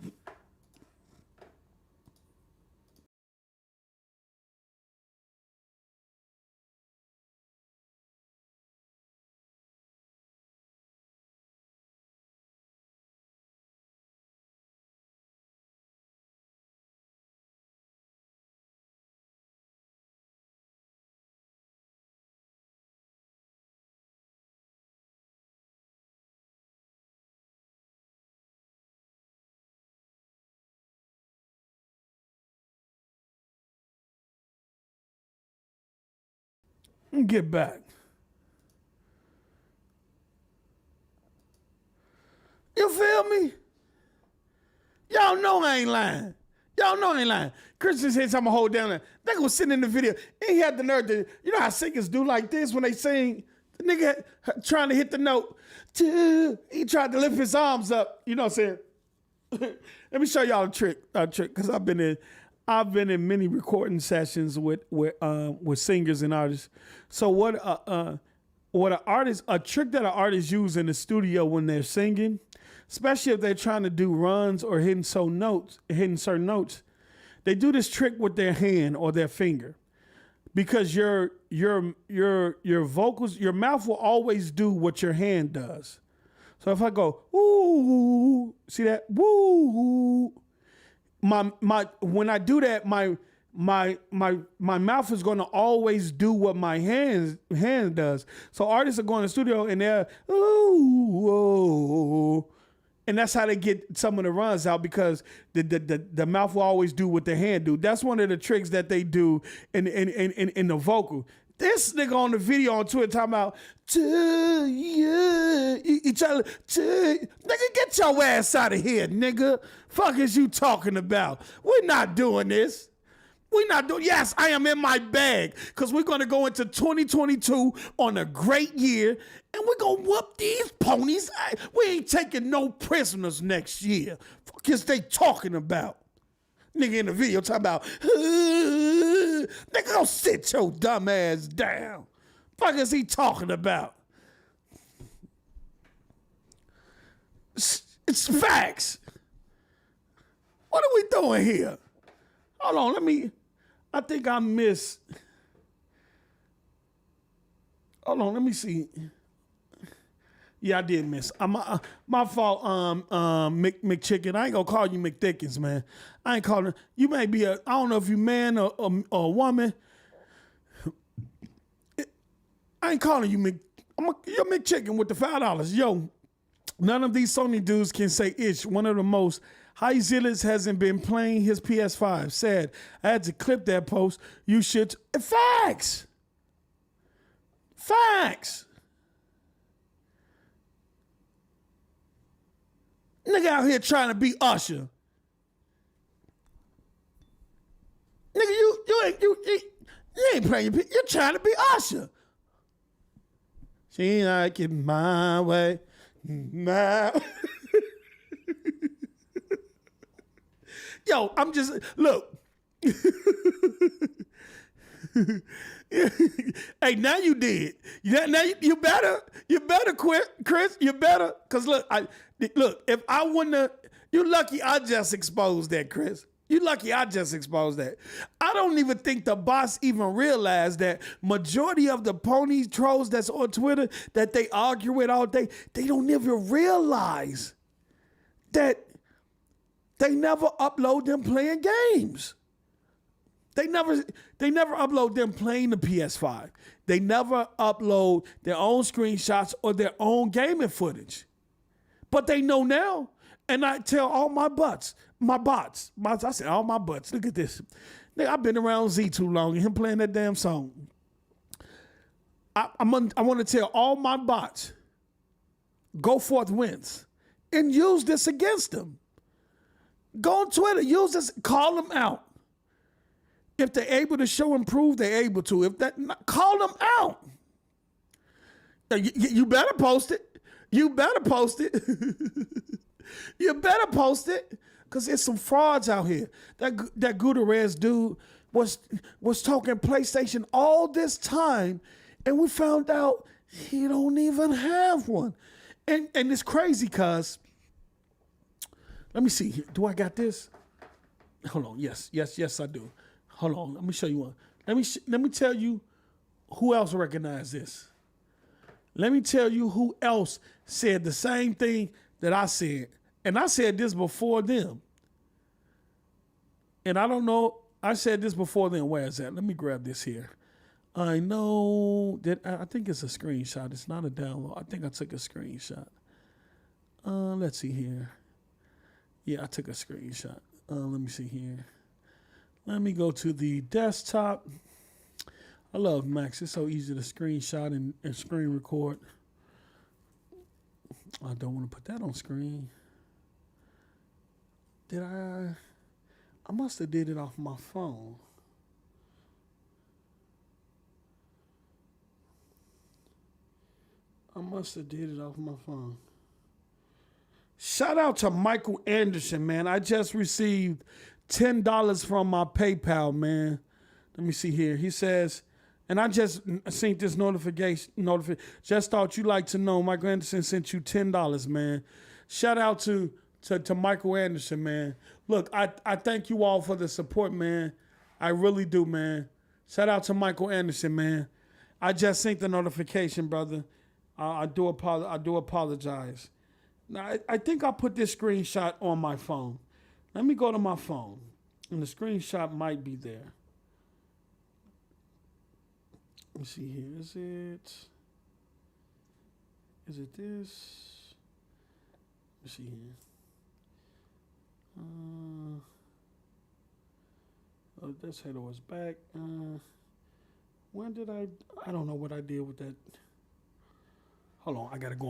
Get back. You feel me? Y'all know I ain't lying. Y'all know I ain't lying. Chris just hit something hold down there. They gonna sit in the video. And he had the nerve to, you know how singers do like this when they sing? The nigga trying to hit the note. He tried to lift his arms up. You know what I'm saying? Let me show y'all a trick, because I've been in many recording sessions with singers and artists. So what a trick that an artist use in the studio when they're singing, especially if they're trying to do runs or hitting certain notes, they do this trick with their hand or their finger, because your vocals, your mouth will always do what your hand does. So if I go, ooh, see that? Woo. When I do that, my mouth is going to always do what my hand does. So artists are going to the studio and they're, ooh, and that's how they get some of the runs out, because the mouth will always do what the hand do. That's one of the tricks that they do in the vocal. This nigga on the video on Twitter talking about, nigga, get your ass out of here, nigga. Fuck is you talking about? We're not doing this. Yes, I am in my bag, because we're going to go into 2022 on a great year, and we're going to whoop these ponies. We ain't taking no prisoners next year. Fuck is they talking about? Nigga in the video talking about, nigga, go sit your dumb ass down. Fuck is he talking about? It's facts. What are we doing here? Hold on, I think I missed. Hold on, let me see. Yeah, I did miss. My fault, McChicken. I ain't gonna call you McThickens, man. I ain't calling you. May be I don't know if you man or a woman. I ain't calling you you're McChicken with the $5. Yo, none of these Sony dudes can say itch. One of the most high zealots hasn't been playing his PS5. Sad. I had to clip that post. You should. Facts. Nigga out here trying to be Usher. Nigga, you ain't playing. You're trying to be Usher. She like it my way. Yo, I'm just look. Hey, now you did. Now you better quit, Chris. You better, cause look, if I wouldn't have, you lucky I just exposed that, Chris. You lucky I just exposed that. I don't even think the boss even realized that majority of the pony trolls that's on Twitter that they argue with all day, they don't even realize that they never upload them playing games. They never upload them playing the PS5. They never upload their own screenshots or their own gaming footage. But they know now. And I tell all my bots, I said, all my butts, look at this. Nigga, I've been around Z too long and him playing that damn song. I want to tell all my bots, go forth wins and use this against them. Go on Twitter, use this, call them out. If they're able to show and prove, they're able to. If that, call them out. You better post it. You better post it. You better post it, because there's some frauds out here. That Gutierrez dude was talking PlayStation all this time, and we found out he don't even have one. And it's crazy, because let me see. Do I got this? Hold on. Yes, I do. Hold on. Let me show you one. Let me tell you who else recognized this. Let me tell you who else said the same thing that I said. And I said this before them. And I don't know, I said this before them. Where is that? Let me grab this here. I know that, I think it's a screenshot. It's not a download. I think I took a screenshot. Let's see here. Yeah, I took a screenshot. Let me see here. Let me go to the desktop. I love Max. It's so easy to screenshot and screen record. I don't want to put that on screen. Did I must have did it off my phone. I must have did it off my phone. Shout out to Michael Anderson, man. I just received $10 from my PayPal, man. Let me see here. He says, and I just seen this notification. Just thought you'd like to know Michael Anderson sent you $10, man. Shout out to Michael Anderson, man. Look, I thank you all for the support, man. I really do, man. Shout out to Michael Anderson, man. I just seen the notification, brother. I do apologize. Now, I think I put this screenshot on my phone. Let me go to my phone, and the screenshot might be there. Let me see here. Is it this? Let me see here. Oh, this header was back. When did I don't know what I did with that. Hold on, I gotta go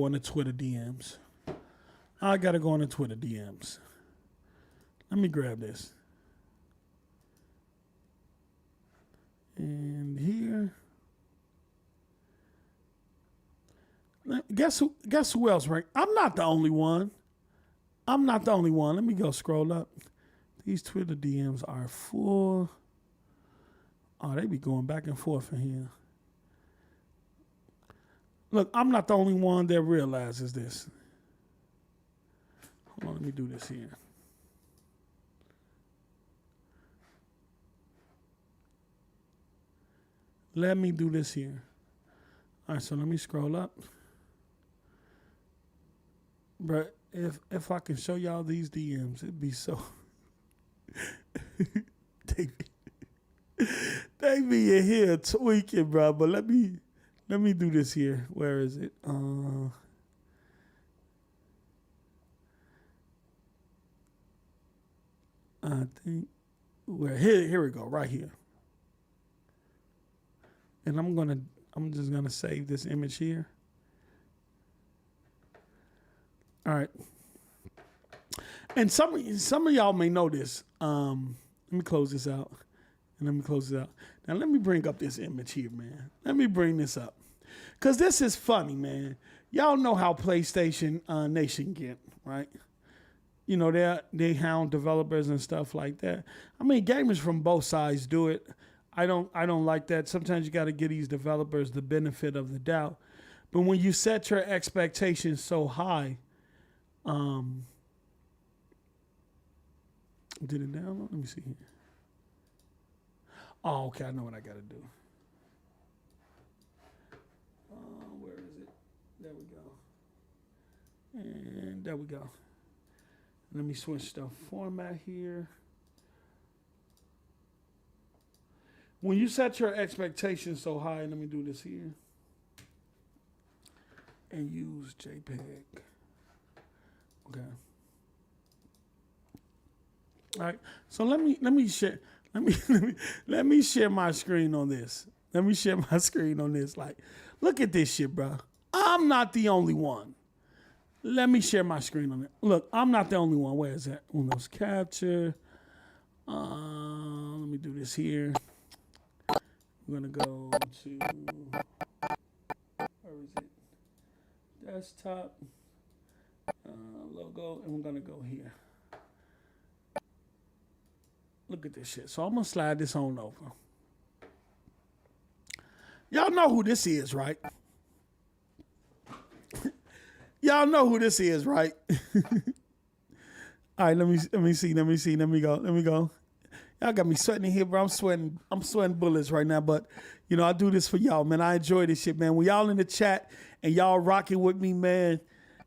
on the Twitter DMs. Let me grab this. And here. Guess who else, right? I'm not the only one. Let me go scroll up. These Twitter DMs are full. Oh, they be going back and forth in here. Look, I'm not the only one that realizes this. Hold on, let me do this here. Let me do this here. All right, so let me scroll up. But if I can show y'all these DMs, it'd be so... they be in here tweaking, bro. But let me do this here. Where is it? I think here we go, right here. And I'm just gonna save this image here. All right. And some of y'all may know this. Let me close this out. Now let me bring up this image here, man. Let me bring this up. Cause this is funny, man. Y'all know how PlayStation Nation get, right? You know, they hound developers and stuff like that. I mean, gamers from both sides do it. I don't like that. Sometimes you gotta give these developers the benefit of the doubt. But when you set your expectations so high, did it download? Let me see here. Oh, okay, I know what I gotta do. Where is it? There we go. And there we go. Let me switch the format here. When you set your expectations so high, let me do this here. And use JPEG. Okay. All right. So let me share my screen on this. Like, look at this shit, bro. I'm not the only one. Let me share my screen on it. Look, I'm not the only one. Where is that? Windows capture. Let me do this here. I'm gonna go to, where is it? Desktop, logo, and we're gonna go here. Look at this shit. So I'm gonna slide this on over. Y'all know who this is, right? Y'all know who this is, right? All right, let me see. Let me go. Y'all got me sweating in here, bro. I'm sweating bullets right now, but you know, I do this for y'all, man. I enjoy this shit, man. When y'all in the chat and y'all rocking with me, man,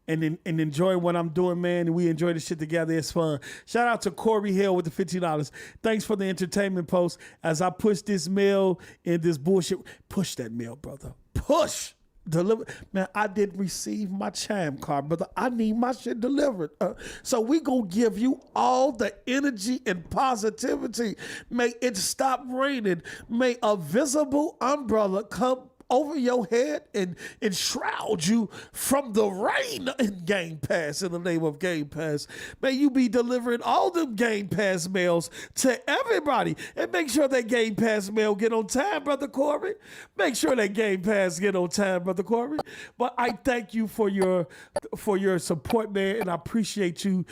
and enjoying what I'm doing, man, and we enjoy this shit together. It's fun. Shout out to Corey Hill with the $50. Thanks for the entertainment post. As I push this mail and this bullshit, push that mail, brother. Push. delivered. Man, I didn't receive my chime card, brother. I need my shit delivered. So we gonna give you all the energy and positivity. May it stop raining. May a visible umbrella come over your head and enshroud you from the rain in Game Pass, in the name of Game Pass. May you be delivering all them Game Pass mails to everybody. And make sure that Game Pass mail get on time, Brother Corey. Make sure that Game Pass get on time, Brother Corey. But I thank you for your support, man, and I appreciate you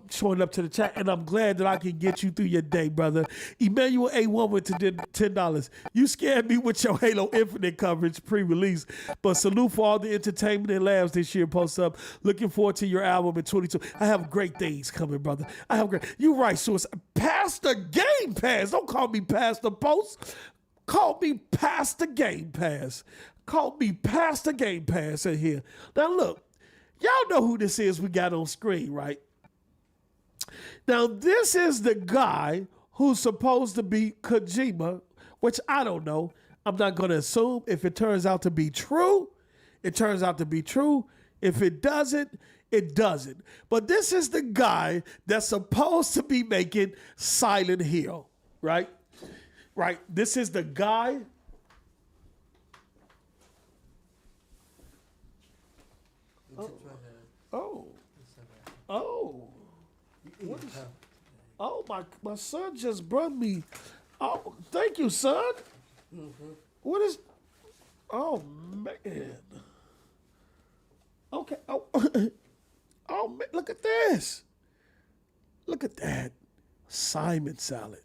showing up to the chat. And I'm glad that I can get you through your day, brother. Emmanuel A1 with $10. You scared me with your Halo Infinite coverage pre-release, but salute for all the entertainment and laughs this year. Post up. Looking forward to your album in 22. I have great things coming, brother. I have great. You right, Source. Pastor Game Pass. Don't call me Pastor Post. Call me Pastor Game Pass. Call me Pastor Game Pass in here. Now look, y'all know who this is we got on screen, right? Now this is the guy who's supposed to be Kojima, which I don't know. I'm not going to assume. If it turns out to be true, it turns out to be true. If it doesn't, it doesn't. But this is the guy that's supposed to be making Silent Hill, right? Right. This is the guy. Oh. What is, oh, my son just brought me. Oh, thank you, son. What is? Oh man. Okay. Oh, oh man. Look at this. Look at that. Simon salad.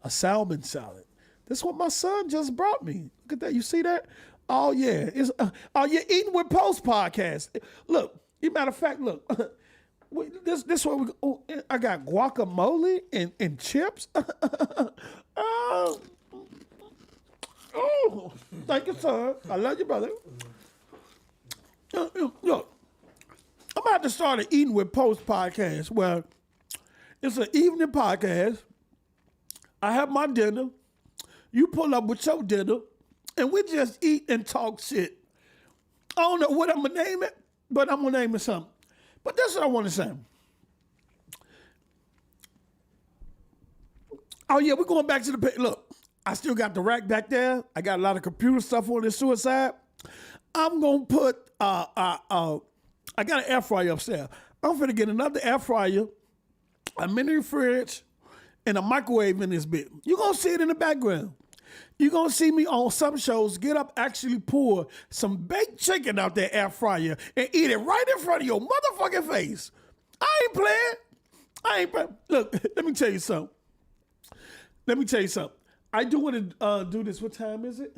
A salmon salad. This is what my son just brought me. Look at that. You see that? Oh yeah. It's you're eating with Post podcast. Look. Matter of fact, look. This one. I got guacamole and chips. Oh, thank you, son. I love you, brother. Look, I'm about to start an Eating with Post podcast where it's an evening podcast. I have my dinner. You pull up with your dinner, and we just eat and talk shit. I don't know what I'm going to name it, but I'm going to name it something. But that's what I want to say. Oh, yeah, we're going back to the page. Look. I still got the rack back there. I got a lot of computer stuff on this suicide. I'm going to put, I got an air fryer upstairs. I'm going to get another air fryer, a mini fridge, and a microwave in this bit. You're going to see it in the background. You're going to see me on some shows get up, actually pour some baked chicken out that air fryer and eat it right in front of your motherfucking face. I ain't playing. Look, let me tell you something. I do want to do this. What time is it?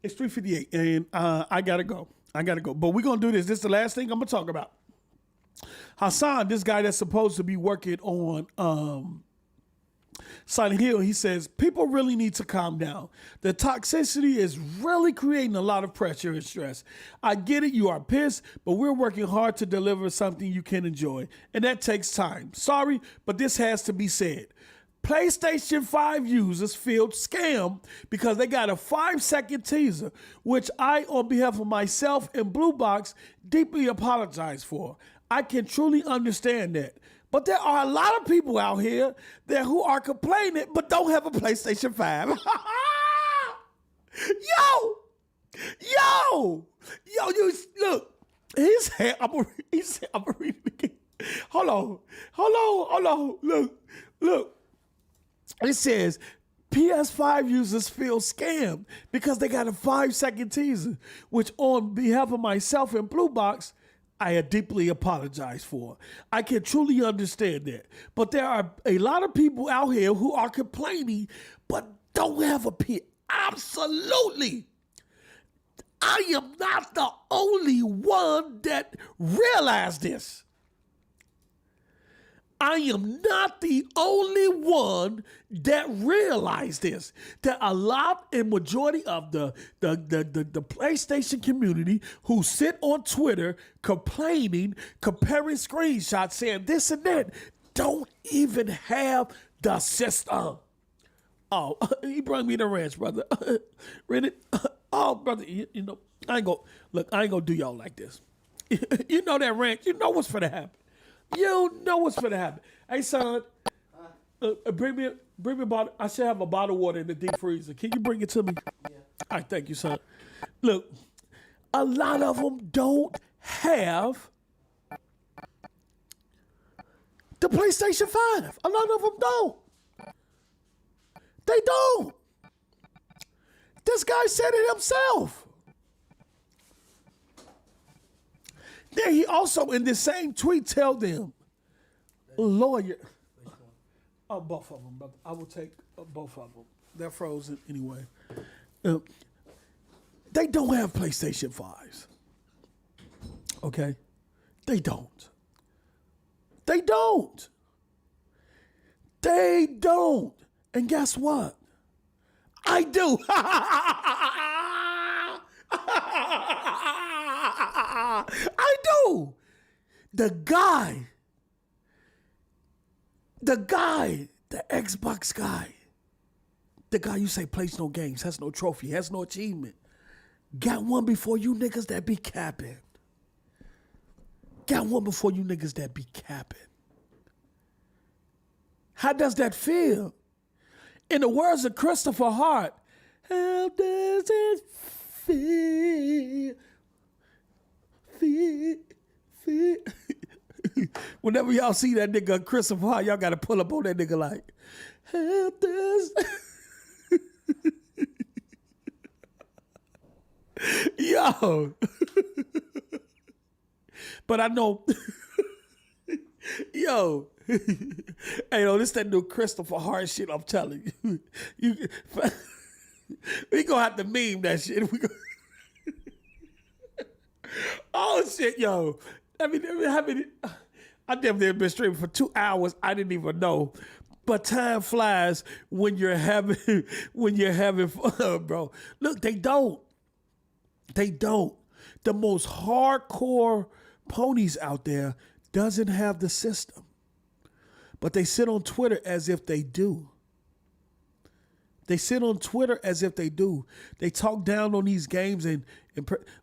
It's 3:58, and I gotta go. But we're gonna do this. This is the last thing I'm gonna talk about. Hassan, this guy that's supposed to be working on Silent Hill, he says people really need to calm down. The toxicity is really creating a lot of pressure and stress. I get it, you are pissed, but we're working hard to deliver something you can enjoy, and that takes time. Sorry, but this has to be said. PlayStation 5 users feel scammed because they got a 5-second teaser, which I, on behalf of myself and Blue Box, deeply apologize for. I can truly understand that. But there are a lot of people out here that who are complaining but don't have a PlayStation 5. Yo, you look. He said, I'm gonna read it again. Hold on. Look. It says, PS5 users feel scammed because they got a 5-second teaser, which on behalf of myself and Blue Box, I deeply apologize for. I can truly understand that. But there are a lot of people out here who are complaining but don't have a PS. Absolutely. I am not the only one that realized this. I am not the only one that realized this. That a lot and majority of the PlayStation community who sit on Twitter complaining, comparing screenshots, saying this and that, don't even have the system. Oh, he brought me the ranch, brother. Read it. Oh, brother, you know, I ain't gonna do y'all like this. You know that ranch. You know what's finna happen. You know what's finna happen. Hey, son, bring me a bottle. I should have a bottle of water in the deep freezer. Can you bring it to me? Yeah. All right, thank you, son. Look, a lot of them don't have the PlayStation 5. A lot of them don't. They don't. This guy said it himself. Then he also, in the same tweet, tell them, lawyer. Oh, both of them, brother. I will take both of them. They're frozen anyway. They don't have PlayStation 5s. Okay? They don't. They don't. They don't. And guess what? I do. I do. The guy, the Xbox guy, the guy you say plays no games, has no trophy, has no achievement, got one before you niggas that be capping. Got one before you niggas that be capping. How does that feel? In the words of Christopher Hart, how does it feel? Feel. Whenever y'all see that nigga Christopher Hart, y'all gotta pull up on that nigga like, how does yo. But I know, yo, hey, yo, this that new Christopher Hart shit, I'm telling you. We gonna have to meme that shit. Oh, shit, yo. I mean, I damn near been streaming for 2 hours. I didn't even know. But time flies when you're having fun, bro. Look, they don't. They don't. The most hardcore ponies out there doesn't have the system. But they sit on Twitter as if they do. They sit on Twitter as if they do. They talk down on these games and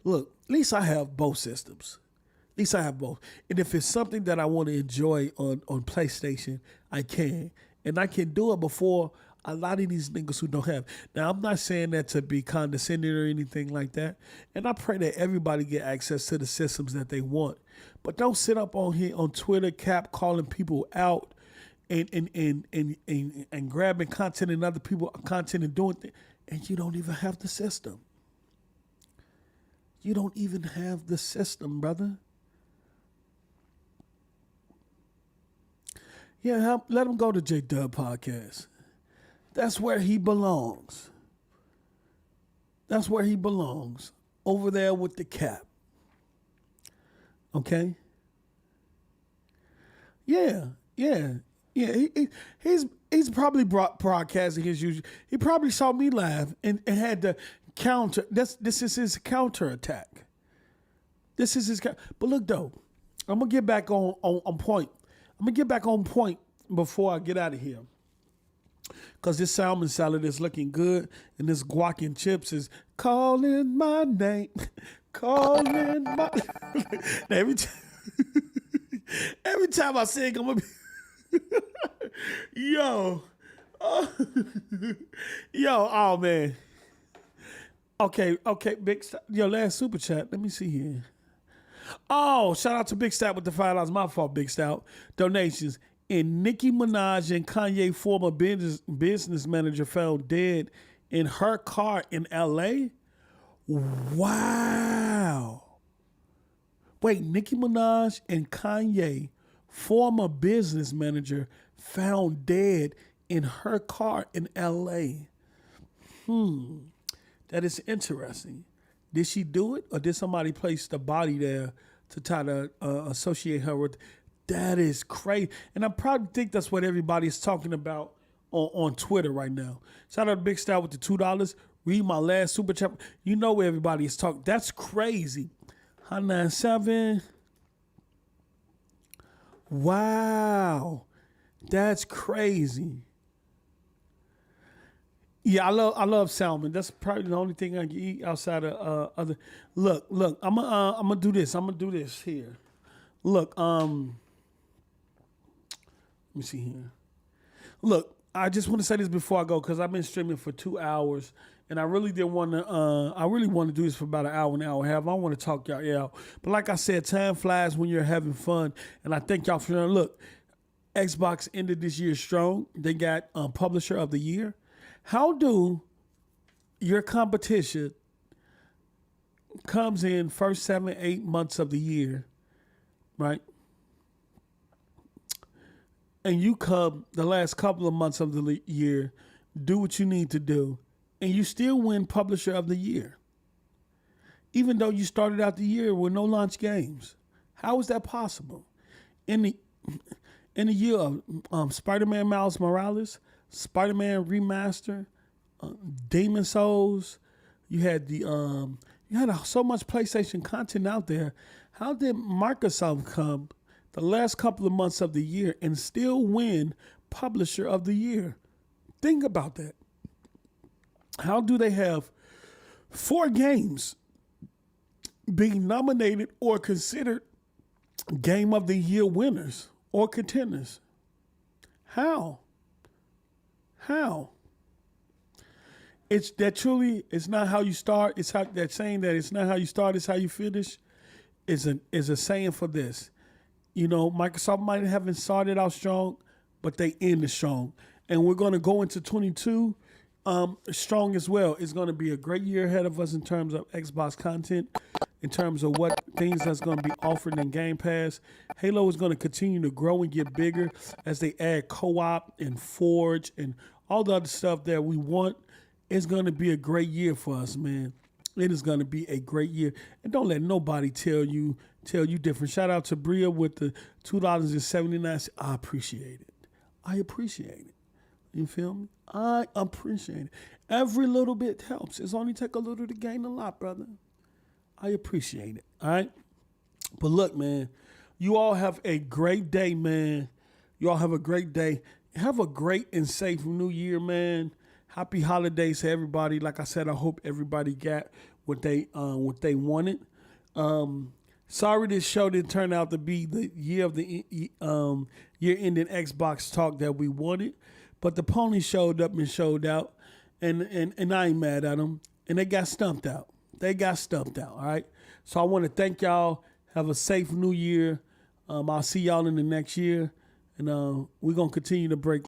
look, at least I have both systems. At least I have both. And if it's something that I want to enjoy on PlayStation, I can. And I can do it before a lot of these niggas who don't have. Now, I'm not saying that to be condescending or anything like that. And I pray that everybody get access to the systems that they want. But don't sit up on here on Twitter, Cap, calling people out and grabbing content and other people content and doing things. And you don't even have the system. You don't even have the system, brother. Yeah, let him go to J-Dub Podcast. That's where he belongs. That's where he belongs. Over there with the Cap. Okay? Yeah. He's probably broadcasting his usual. He probably saw me live and had to counter. This is his counterattack. This is his. But look though, I'm gonna get back on point. I'm gonna get back on point before I get out of here. Cause this salmon salad is looking good, and this guac and chips is calling my name, calling my. Now, every time I sing, I'm gonna be. Yo, oh man. Okay, Big Stat. Yo, last super chat. Let me see here. Oh, shout out to Big Stat with the $5. My fault, Big Stat. Donations. And Nicki Minaj and Kanye, former business manager, found dead in her car in LA. Wow. Wait, Nicki Minaj and Kanye, former business manager, found dead in her car in LA. That is interesting. Did she do it, or did somebody place the body there to try to associate her with? That is crazy. And I probably think that's what everybody is talking about on Twitter right now. Shout out to Big Star with the $2. Read my last super chat. You know where everybody is talking. That's crazy. 197. Wow. That's crazy. Yeah, I love salmon. That's probably the only thing I can eat outside of other. Look, I'm gonna do this. I'm gonna do this here. Look, let me see here. Look, I just want to say this before I go because I've been streaming for 2 hours, and I really didn't want to. I really want to do this for about an hour and a half. I want to talk y'all out, but like I said, time flies when you're having fun, and I thank y'all for sharing. Look, Xbox ended this year strong. They got Publisher of the Year. How do your competition comes in first 7, 8 months of the year, right? And you come the last couple of months of the year, do what you need to do, and you still win Publisher of the Year, even though you started out the year with no launch games. How is that possible? In the year of Spider-Man Miles Morales, Spider-Man Remaster, Demon Souls, you had so much PlayStation content out there. How did Microsoft come the last couple of months of the year and still win Publisher of the Year? Think about that. How do they have 4 games being nominated or considered Game of the Year winners or contenders? How? It's not how you start. It's how that saying that it's not how you start, it's how you finish is a saying for this. You know, Microsoft might haven't started out strong, but they ended strong. And we're going to go into 22 strong as well. It's going to be a great year ahead of us in terms of Xbox content, in terms of what things that's going to be offered in Game Pass. Halo is going to continue to grow and get bigger as they add co-op and Forge and all the other stuff that we want. It's going to be a great year for us, man. It is going to be a great year. And don't let nobody tell you different. Shout out to Bria with the $2.79. I appreciate it. I appreciate it. You feel me? I appreciate it. Every little bit helps. It's only take a little to gain a lot, brother. I appreciate it. All right? But look, man, you all have a great day, man. You all have a great day. Have a great and safe new year, man. Happy holidays to everybody. Like I said, I hope everybody got what they wanted. Sorry this show didn't turn out to be the year of the year-ending Xbox talk that we wanted, but the pony showed up and showed out, and I ain't mad at them. And they got stumped out. All right? So I want to thank y'all. Have a safe new year. I'll see y'all in the next year, and we're going to continue to break